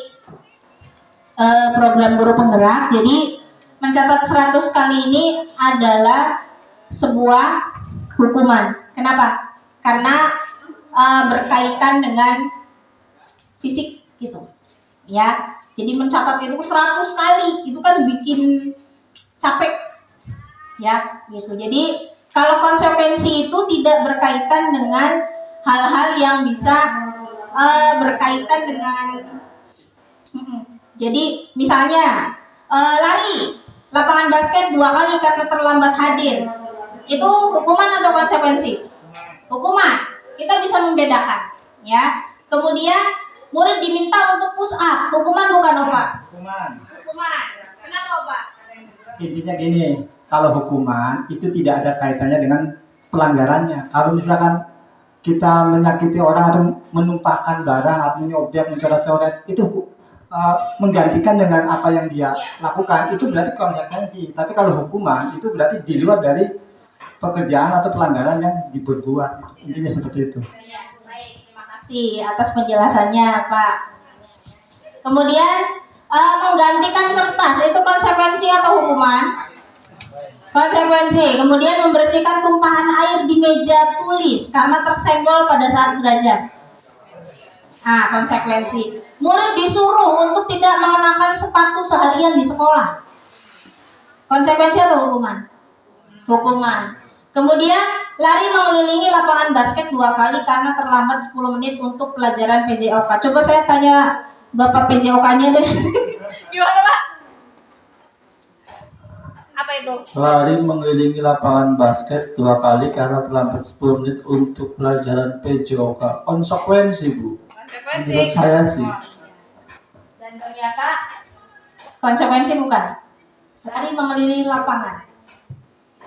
program guru penggerak. Jadi mencatat 100 kali ini adalah sebuah hukuman. Kenapa? Karena berkaitan dengan fisik gitu ya. Jadi mencatat itu 100 kali itu kan bikin capek ya gitu. Jadi kalau konsekuensi itu tidak berkaitan dengan hal-hal yang bisa berkaitan dengan jadi misalnya lari lapangan basket 2 kali karena terlambat hadir, itu hukuman atau konsekuensi? Hukuman. Kita bisa membedakan ya. Kemudian murid diminta untuk push up, hukuman bukan Pak? Hukuman. Hukuman. Kenapa, Pak? Intinya gini, kalau hukuman itu tidak ada kaitannya dengan pelanggarannya. Kalau misalkan kita menyakiti orang atau menumpahkan barang atau menyobek, mencoret-coret, itu menggantikan dengan apa yang dia lakukan, itu berarti konsekuensi. Tapi kalau hukuman itu berarti di luar dari pekerjaan atau pelanggaran yang diperbuat. Intinya seperti itu. Ya, baik, terima kasih atas penjelasannya, Pak. Kemudian menggantikan kertas itu konsekuensi atau hukuman? Konsekuensi. Kemudian membersihkan tumpahan air di meja tulis karena tersenggol pada saat belajar. Ah, konsekuensi. Murid disuruh untuk tidak mengenakan sepatu seharian di sekolah. Konsekuensi atau hukuman? Hukuman. Kemudian lari mengelilingi lapangan basket 2 kali karena terlambat 10 menit untuk pelajaran PJOK. Coba saya tanya Bapak PJOK-nya deh. Gimana, Pak? Apa itu? Lari mengelilingi lapangan basket 2 kali karena terlambat 10 menit untuk pelajaran PJOK. Konsekuensi, Bu. Konsekuensi. Menurut saya sih. Dan ternyata konsekuensi bukan. Lari mengelilingi lapangan.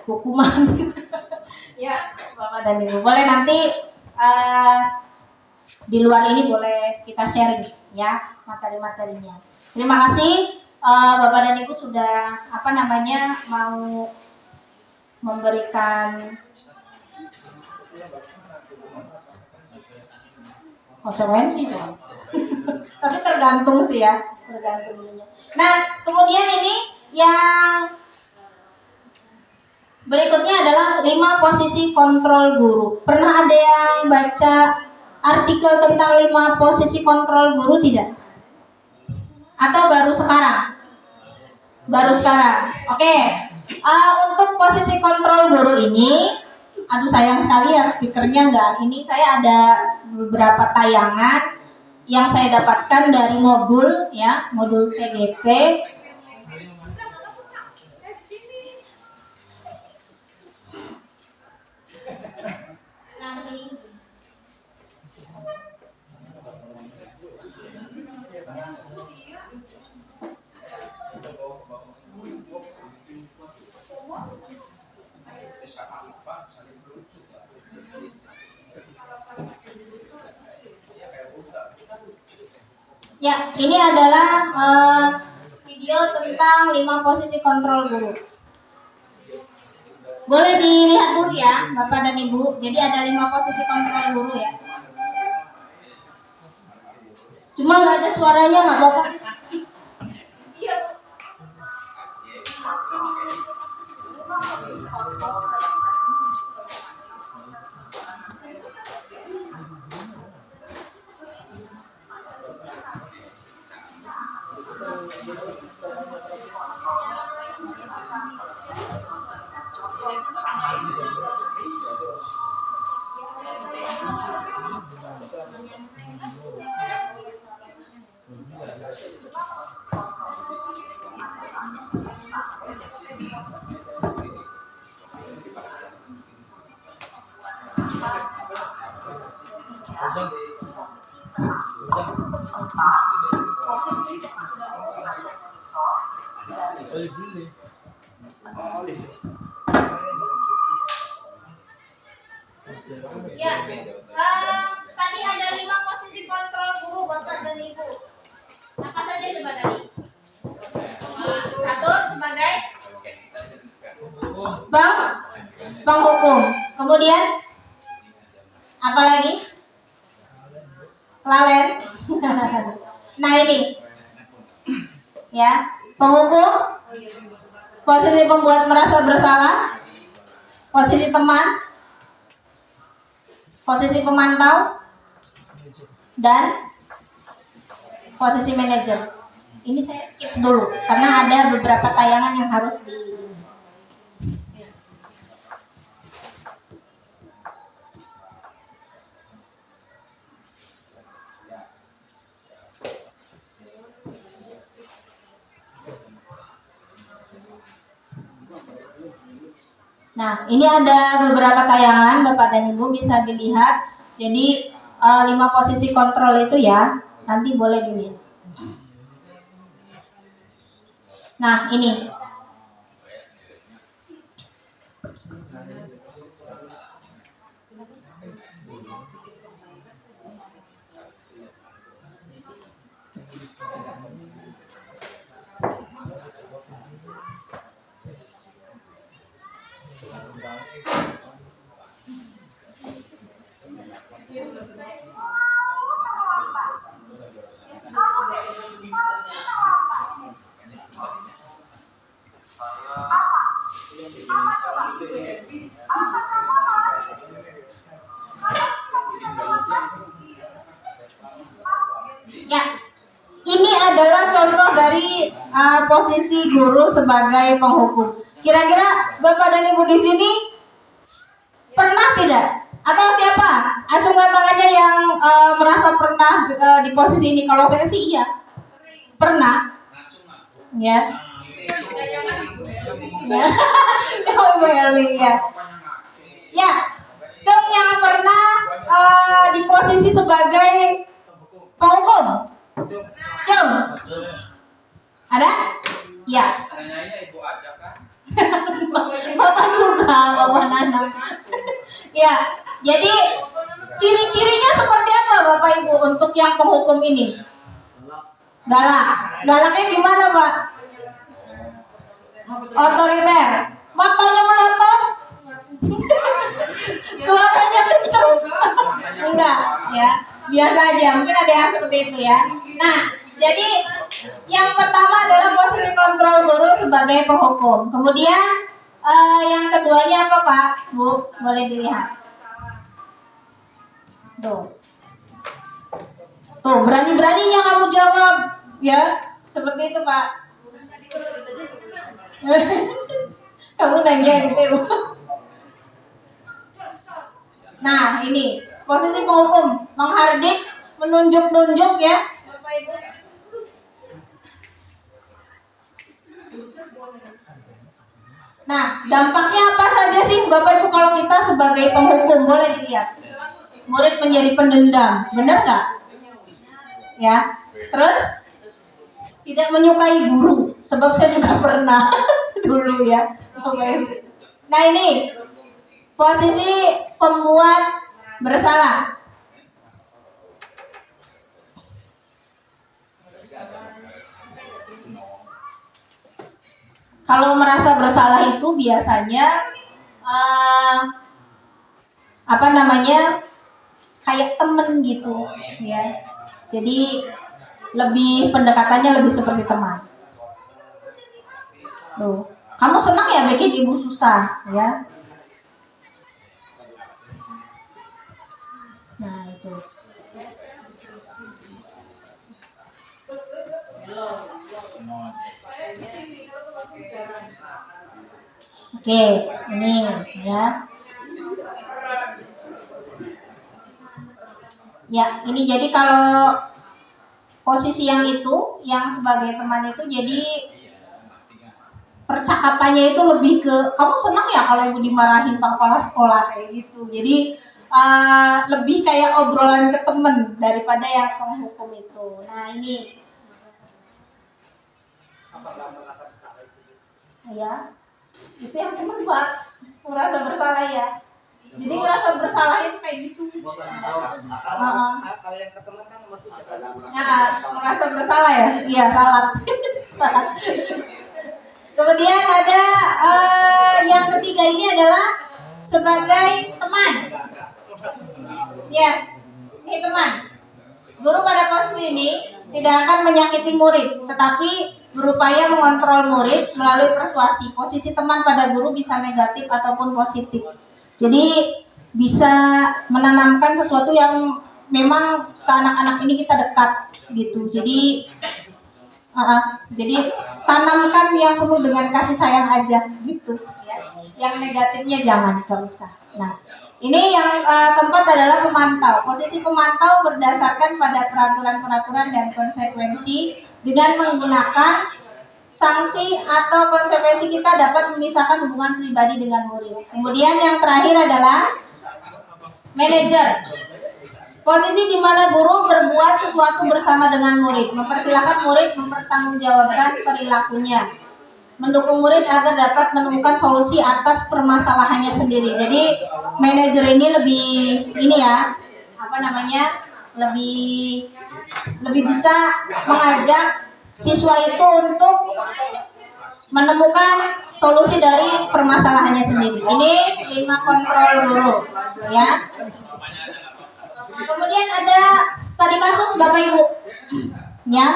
Hukuman. Ya, Bapak dan Ibu. Boleh nanti di luar ini boleh kita sharing ya materi-materinya. Terima kasih Bapak dan Ibu sudah mau memberikan konsekuensi ya. Tapi tergantung sih ya, tergantung. Nah, kemudian ini yang berikutnya adalah 5 posisi kontrol guru. Pernah ada yang baca artikel tentang 5 posisi kontrol guru tidak? Atau baru sekarang? Baru sekarang. Oke. Untuk posisi kontrol guru ini, aduh sayang sekali ya speakernya enggak. Ini saya ada beberapa tayangan yang saya dapatkan dari modul ya, modul CGP. Ya, ini adalah video tentang 5 posisi kontrol guru. Boleh dilihat dulu ya, Bapak dan Ibu. Jadi ada 5 posisi kontrol guru ya. Cuma nggak ada suaranya, nggak Bapak? Iya. Ya, tadi ada 5 posisi kontrol guru Bapak dan Ibu. Apa saja coba tadi? Atur sebagai penghukum. Kemudian apa lagi? Lalen. Nah ini, ya, penghukum, posisi pembuat merasa bersalah, posisi teman, posisi pemantau, dan posisi manajer. Ini saya skip dulu karena ada beberapa tayangan yang harus di. Nah, ini ada beberapa tayangan Bapak dan Ibu bisa dilihat. Jadi 5 posisi kontrol itu ya, nanti boleh dilihat. Nah, ini. adalah contoh dari posisi guru sebagai penghukum. Kira-kira Bapak dan Ibu di sini pernah tidak? Atau siapa? Acungkan tangannya yang merasa pernah di posisi ini. Kalau saya sih iya, pernah. Ya. Ya, Cung yang pernah di posisi sebagai penghukum. Cung, ada? Ya. Bapak juga, Bapak Nana. Ya, jadi ciri-cirinya seperti apa Bapak Ibu untuk yang penghukum ini? Galak. Galaknya gimana Pak? Otoriter. Matanya melotot. Suaranya kenceng. Enggak, ya. Biasa aja, mungkin ada yang seperti itu ya. Nah, jadi yang pertama adalah posisi kontrol guru sebagai penghukum. Kemudian yang keduanya apa Pak? Bu, boleh dilihat. Tuh, berani-beraninya kamu jawab, ya. Seperti itu Pak. Kamu nanya gitu. Nah, ini posisi penghukum, menghardik, menunjuk-nunjuk ya, Bapak Ibu. Nah, dampaknya apa saja sih Bapak Ibu kalau kita sebagai penghukum? Boleh dilihat. Murid menjadi pendendam, benar nggak? Ya. Terus tidak menyukai guru, sebab saya juga pernah dulu ya. Nah ini posisi pembuat bersalah. Kalau merasa bersalah itu biasanya kayak temen gitu ya. Jadi pendekatannya lebih seperti teman. Tuh, kamu senang ya bikin ibu susah ya. Nah itu. Oke, ini ya. Ya, ini jadi kalau posisi yang itu, yang sebagai teman itu, jadi percakapannya itu lebih ke, kamu senang ya kalau ibu dimarahin Pak Kepala Sekolah kayak gitu. Jadi lebih kayak obrolan ke temen daripada yang penghukum itu. Nah ini, ya, itu yang temen Pak, merasa bersalah ya. Jadi ngerasa bersalah itu kayak gitu. Kalau yang ke teman kan nomor 3. Ya, merasa bersalah ya? Iya, salah. Kemudian ada yang ketiga ini adalah sebagai teman. Ya, ini teman. Guru pada posisi ini tidak akan menyakiti murid, tetapi berupaya mengontrol murid melalui persuasi. Posisi teman pada guru bisa negatif ataupun positif. Jadi bisa menanamkan sesuatu yang memang ke anak-anak ini kita dekat gitu. Jadi tanamkan yang penuh dengan kasih sayang aja gitu. Yang negatifnya jangan, gak usah. Nah, ini yang keempat adalah pemantau. Posisi pemantau berdasarkan pada peraturan-peraturan dan konsekuensi dengan menggunakan sanksi atau konsekuensi kita dapat memisahkan hubungan pribadi dengan murid. Kemudian yang terakhir adalah manajer. Posisi di mana guru berbuat sesuatu bersama dengan murid, mempersilahkan murid mempertanggungjawabkan perilakunya, mendukung murid agar dapat menemukan solusi atas permasalahannya sendiri. Jadi manajer ini lebih bisa mengajak siswa itu untuk menemukan solusi dari permasalahannya sendiri. Ini 5 kontrol guru, ya. Kemudian ada studi kasus Bapak Ibu, ya.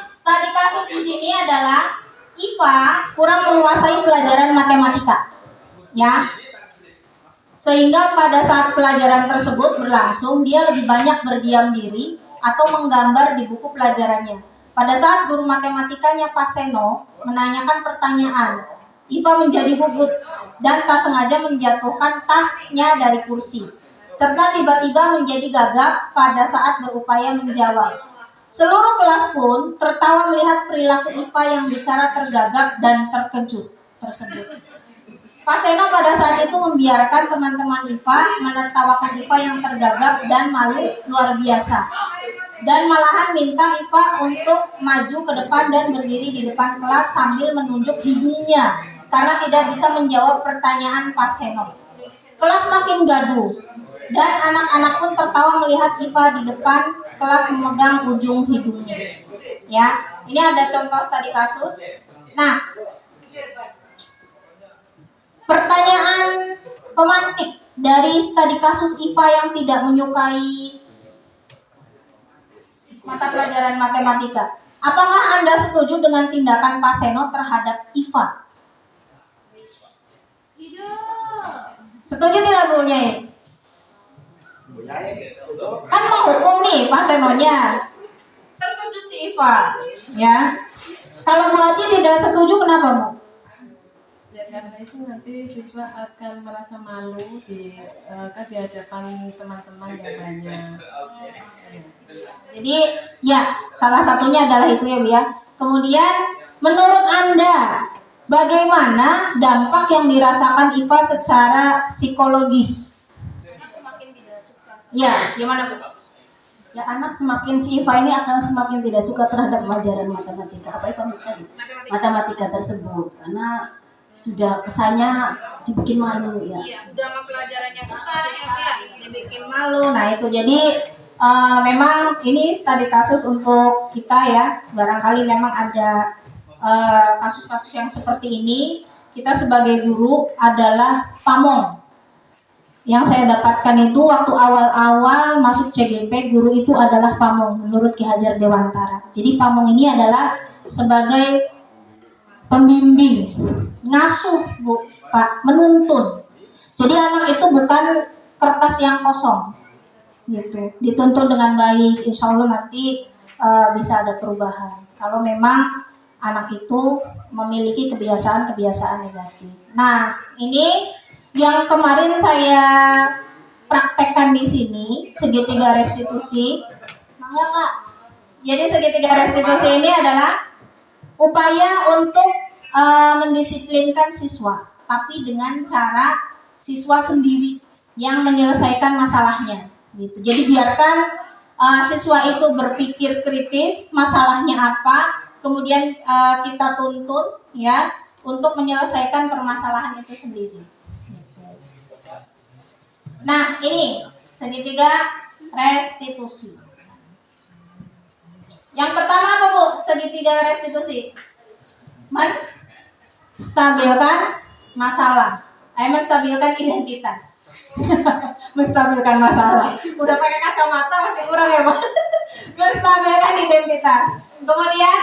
Studi kasus di sini adalah IPA kurang menguasai pelajaran matematika, ya. Sehingga pada saat pelajaran tersebut berlangsung dia lebih banyak berdiam diri atau menggambar di buku pelajarannya. Pada saat guru matematikanya Pak Seno menanyakan pertanyaan, Iva menjadi gugup dan tak sengaja menjatuhkan tasnya dari kursi, serta tiba-tiba menjadi gagap pada saat berupaya menjawab. Seluruh kelas pun tertawa melihat perilaku Iva yang bicara tergagap dan terkejut tersebut. Pak Seno pada saat itu membiarkan teman-teman IPA menertawakan IPA yang tergagap dan malu luar biasa. Dan malahan minta IPA untuk maju ke depan dan berdiri di depan kelas sambil menunjuk hidungnya karena tidak bisa menjawab pertanyaan Pak Seno. Kelas makin gaduh dan anak-anak pun tertawa melihat IPA di depan kelas memegang ujung hidungnya. Ya, ini ada contoh studi kasus. Nah, pertanyaan pemantik dari studi kasus IPA yang tidak menyukai mata pelajaran matematika. Apakah Anda setuju dengan tindakan Pak Seno terhadap IPA? Setuju tidak Bu Nyai? Kan menghukum nih Pak Senonya. Terkejut si IPA, ya. Kalau Bu Haji tidak setuju, kenapa Bu? Ya karena itu nanti siswa akan merasa malu di hadapan teman-teman yang banyak. Jadi ya salah satunya adalah itu ya Bu ya. Kemudian menurut Anda bagaimana dampak yang dirasakan IVA secara psikologis? Ya, gimana Bu? Ya anak semakin si IVA ini akan semakin tidak suka terhadap pelajaran matematika. Apa itu tadi? Matematika tersebut karena sudah kesannya dibikin malu ya. Iya, udah sama pelajarannya susah ya, dibikin malu. Nah itu jadi memang ini studi kasus untuk kita ya. Barangkali memang ada kasus-kasus yang seperti ini. Kita sebagai guru adalah pamong. Yang saya dapatkan itu waktu awal-awal masuk CGP, guru itu adalah pamong menurut Ki Hajar Dewantara. Jadi pamong ini adalah sebagai pembimbing, ngasuh Bu, Pak, menuntun. Jadi anak itu bukan kertas yang kosong, gitu. Dituntun dengan baik, insya Allah nanti bisa ada perubahan. Kalau memang anak itu memiliki kebiasaan-kebiasaan negatif. Nah, ini yang kemarin saya praktekkan di sini, segitiga restitusi. Mangga Kak. Jadi segitiga restitusi ini adalah upaya untuk mendisiplinkan siswa, tapi dengan cara siswa sendiri yang menyelesaikan masalahnya. Gitu. Jadi biarkan siswa itu berpikir kritis, masalahnya apa, kemudian kita tuntun ya untuk menyelesaikan permasalahan itu sendiri. Gitu. Nah ini segitiga restitusi. Yang pertama apa Bu? Segitiga restitusi. Menstabilkan masalah. Menstabilkan identitas. Menstabilkan masalah. Udah pakai kacamata masih kurang ya Pak. Menstabilkan identitas. Kemudian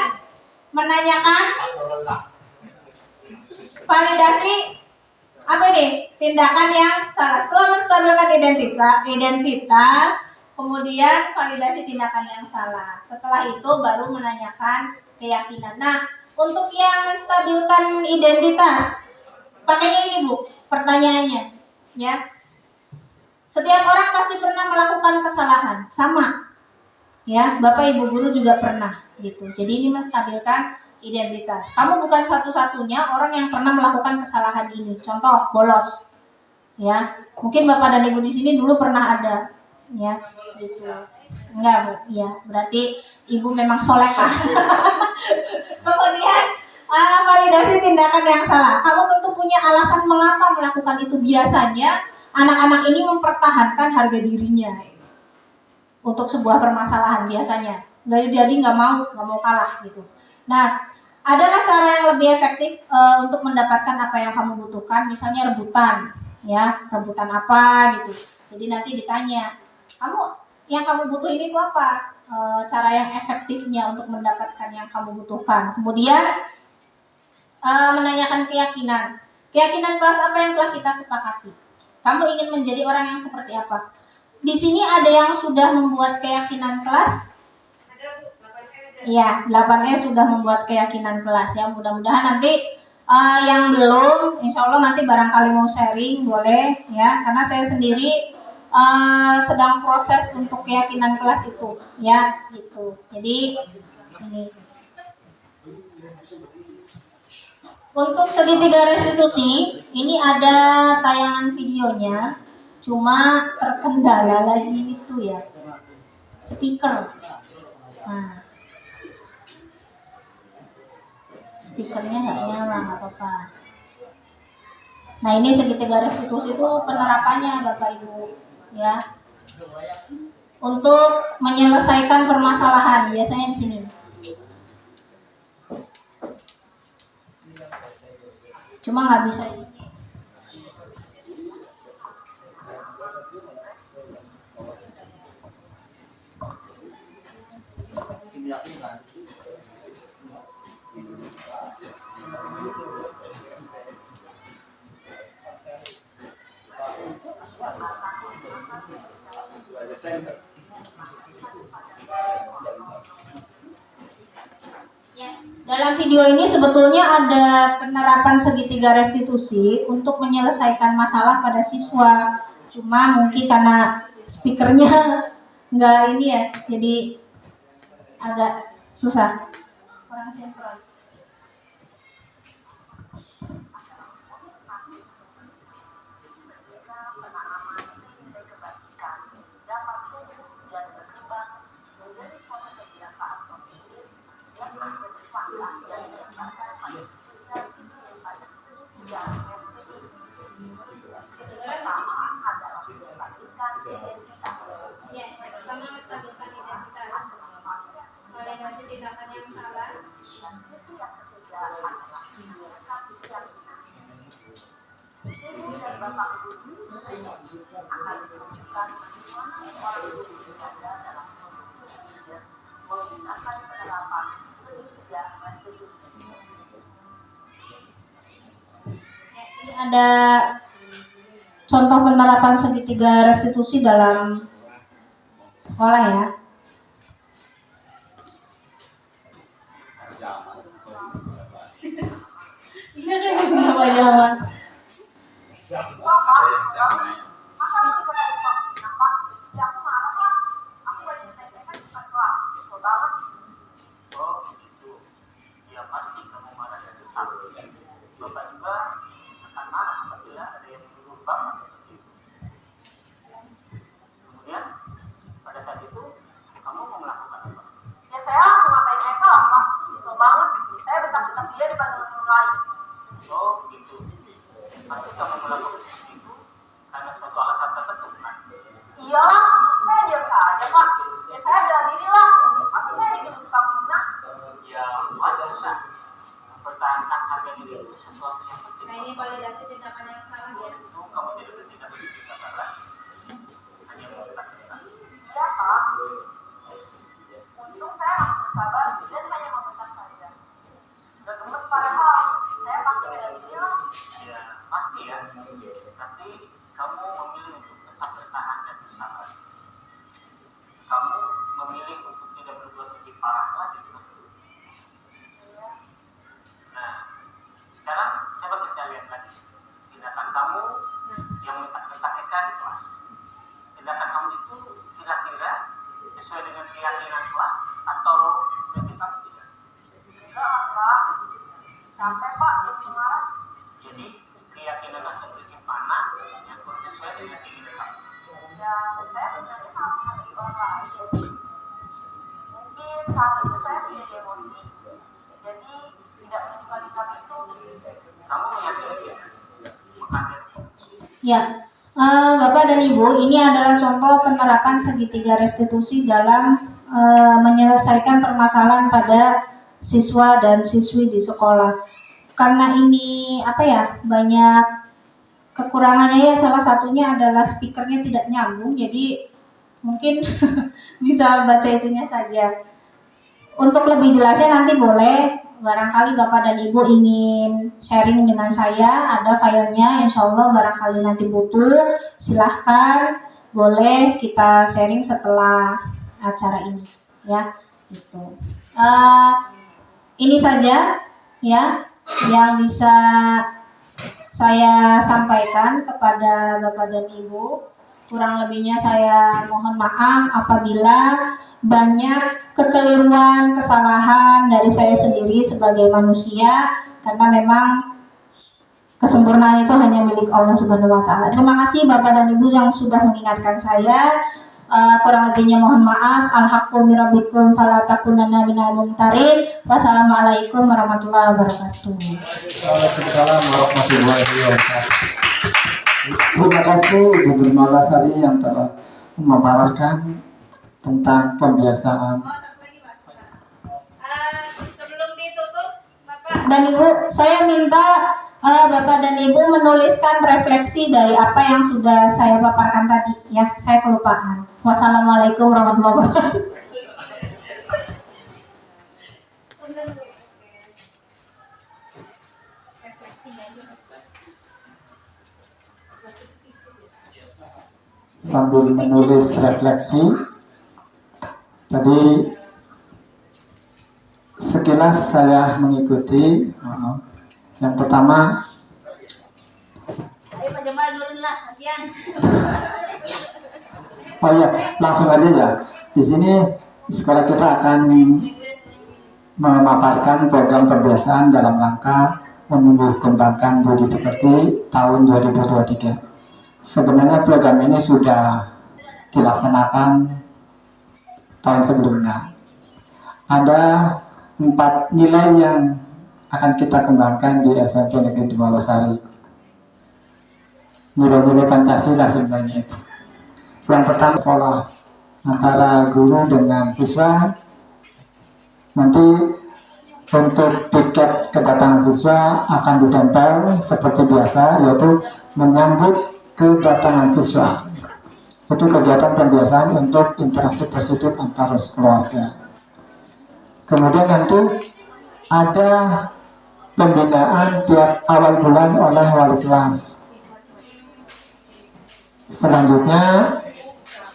menanyakan validasi apa nih? Tindakan yang salah. Setelah menstabilkan identitas, kemudian validasi tindakan yang salah. Setelah itu baru menanyakan keyakinan. Nah, untuk yang menstabilkan identitas, pakainya ini Bu, pertanyaannya, ya. Setiap orang pasti pernah melakukan kesalahan, sama, ya. Bapak Ibu guru juga pernah, gitu. Jadi ini menstabilkan identitas. Kamu bukan satu-satunya orang yang pernah melakukan kesalahan ini. Contoh, bolos, ya. Mungkin Bapak dan Ibu di sini dulu pernah ada, ya, gitu. Enggak Bu, ya. Berarti Ibu memang solehah. Kemudian validasi tindakan yang salah. Kamu tentu punya alasan mengapa melakukan itu. Biasanya anak-anak ini mempertahankan harga dirinya untuk sebuah permasalahan biasanya. Nggak mau kalah gitu. Nah, adalah cara yang lebih efektif untuk mendapatkan apa yang kamu butuhkan. Misalnya rebutan, ya, rebutan apa gitu. Jadi nanti ditanya, yang kamu butuhin itu apa? Cara yang efektifnya untuk mendapatkan yang kamu butuhkan. Kemudian menanyakan keyakinan. Keyakinan kelas apa yang telah kita sepakati? Kamu ingin menjadi orang yang seperti apa? Di sini ada yang sudah membuat keyakinan kelas, Iya, 8E sudah membuat keyakinan kelas ya. Mudah-mudahan nanti yang belum, insya Allah nanti barangkali mau sharing boleh ya. Karena saya sendiri sedang proses untuk keyakinan kelas itu ya, gitu. Jadi ini. Untuk segitiga restitusi, ini ada tayangan videonya, cuma terkendala lagi itu ya, speaker. Nah, speakernya nggak nyala, nggak apa-apa. Nah, ini segitiga restitusi itu penerapannya Bapak Ibu, ya. Untuk menyelesaikan permasalahan, biasanya di sini. Cuma nggak bisa ini. Dalam video ini sebetulnya ada penerapan segitiga restitusi untuk menyelesaikan masalah pada siswa. Cuma mungkin karena speakernya nggak ini ya, jadi agak susah. Kurang sinkron. Ada contoh penerapan segitiga restitusi dalam sekolah ya. Iya kan kenapa jaman? Ya, Bapak dan Ibu, ini adalah contoh penerapan segitiga restitusi dalam menyelesaikan permasalahan pada siswa dan siswi di sekolah. Karena ini apa ya, banyak kekurangannya ya, salah satunya adalah speakernya tidak nyambung, jadi mungkin bisa baca itunya saja. Untuk lebih jelasnya nanti boleh, barangkali Bapak dan Ibu ingin sharing dengan saya, ada filenya, insya Allah barangkali nanti butuh, silahkan boleh kita sharing setelah acara ini ya. Gitu. Ini saja ya yang bisa saya sampaikan kepada Bapak dan Ibu. Kurang lebihnya saya mohon maaf apabila banyak kekeliruan, kesalahan dari saya sendiri sebagai manusia, karena memang kesempurnaan itu hanya milik Allah Subhanahu wa Ta'ala. Terima kasih Bapak dan Ibu yang sudah mengingatkan saya. Kurang lebihnya mohon maaf. Al-haqqu min rabbikum fala takunanna minal mumtarin. Wassalamualaikum warahmatullahi wabarakatuh. Waalaikumsalam warahmatullahi wabarakatuh. Terima kasih Ibu Nurmalasari yang telah memaparkan tentang pembiasaan. Sebelum ditutup, Bapak Dan Ibu, saya minta Bapak dan Ibu menuliskan refleksi dari apa yang sudah saya paparkan tadi ya. Saya kelupaan. Wassalamualaikum warahmatullahi wabarakatuh. Sambil menulis refleksi, tadi sekilas saya mengikuti. Yang pertama, ayo Pak Jamal turun lah, latihan. oh ya, langsung aja ya. Di sini sekolah kita akan memaparkan program pembiasaan dalam rangka menumbuh kembangkan budi pekerti tahun 2023. Sebenarnya program ini sudah dilaksanakan tahun sebelumnya. Ada 4 nilai yang akan kita kembangkan di SMP Negeri 2 Losari. Nilai-nilai Pancasila sebenarnya. Yang pertama sekolah antara guru dengan siswa. Nanti untuk tiket kedatangan siswa akan ditempel seperti biasa, yaitu menyambut kedatangan siswa. Itu kegiatan pembiasaan untuk interaksi positif antar keluarga. Kemudian nanti ada pembinaan tiap awal bulan oleh wali kelas. Selanjutnya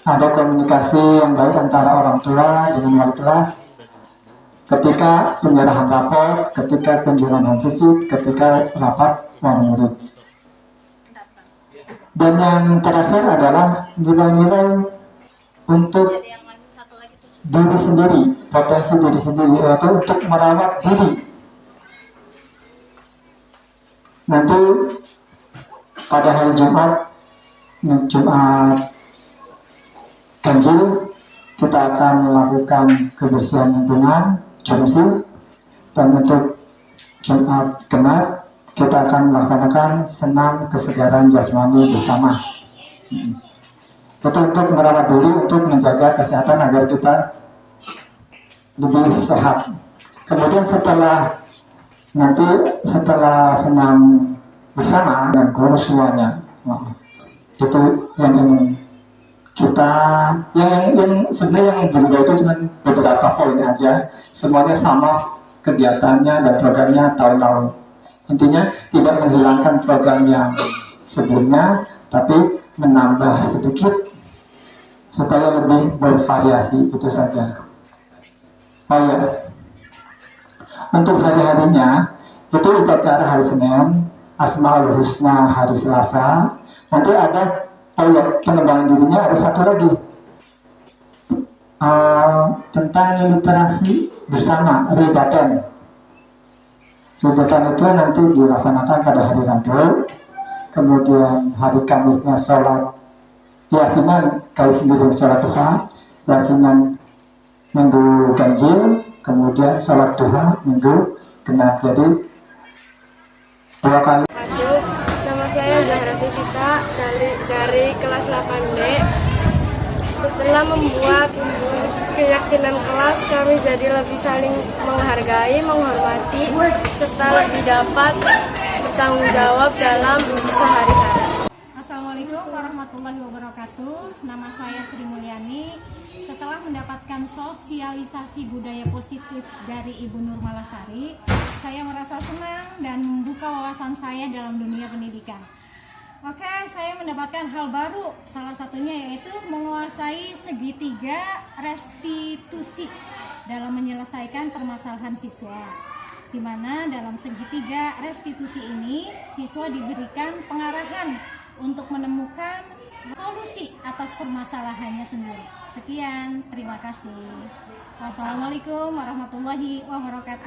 ada komunikasi yang baik antara orang tua dengan wali kelas ketika penyerahan rapor, ketika kunjungan fisik, ketika rapat wali murid. Dan yang terakhir adalah nilai-nilai untuk diri sendiri, potensi diri sendiri, yaitu untuk merawat diri. Nanti pada hari Jumat ganjil, kita akan melakukan kebersihan lingkungan, jumsi, dan untuk Jumat Genap kita akan melaksanakan senam kesegaran jasmani bersama. Itu untuk merawat diri, untuk menjaga kesehatan agar kita lebih sehat. Kemudian setelah senam bersama dan guru semuanya, itu yang ingin kita yang sebenarnya yang berubah itu cuma beberapa poin aja. Semuanya sama kegiatannya dan programnya tahun-tahun. Intinya tidak menghilangkan program yang sebelumnya, tapi menambah sedikit supaya lebih bervariasi, itu saja. Oh ya, untuk hari-harinya itu upacara hari Senin, Asmaul Husna hari Selasa. Nanti ada pengembangan dirinya, ada satu lagi tentang literasi bersama, Ridatan. Ridatan itu nanti dilaksanakan pada hari Rabu. Kemudian hari Kamisnya sholat Yasinan, kali 9 sholat duha, Yasinan minggu ganjil, kemudian sholat duha minggu genap. Jadi 2 kali. Nama saya Zahra Fisika dari kelas 8D. Setelah membuat keyakinan kelas, kami jadi lebih saling menghargai, menghormati, serta lebih dapat bertanggung jawab dalam sehari-hari. Assalamualaikum warahmatullahi wabarakatuh. Nama saya Sri Mulyani. Setelah mendapatkan sosialisasi budaya positif dari Ibu Nurmalasari, saya merasa senang dan membuka wawasan saya dalam dunia pendidikan. Oke, saya mendapatkan hal baru. Salah satunya yaitu menguasai segitiga restitusi dalam menyelesaikan permasalahan siswa. Di mana dalam segitiga restitusi ini, siswa diberikan pengarahan untuk menemukan solusi atas permasalahannya sendiri. Sekian, terima kasih. Wassalamualaikum warahmatullahi wabarakatuh.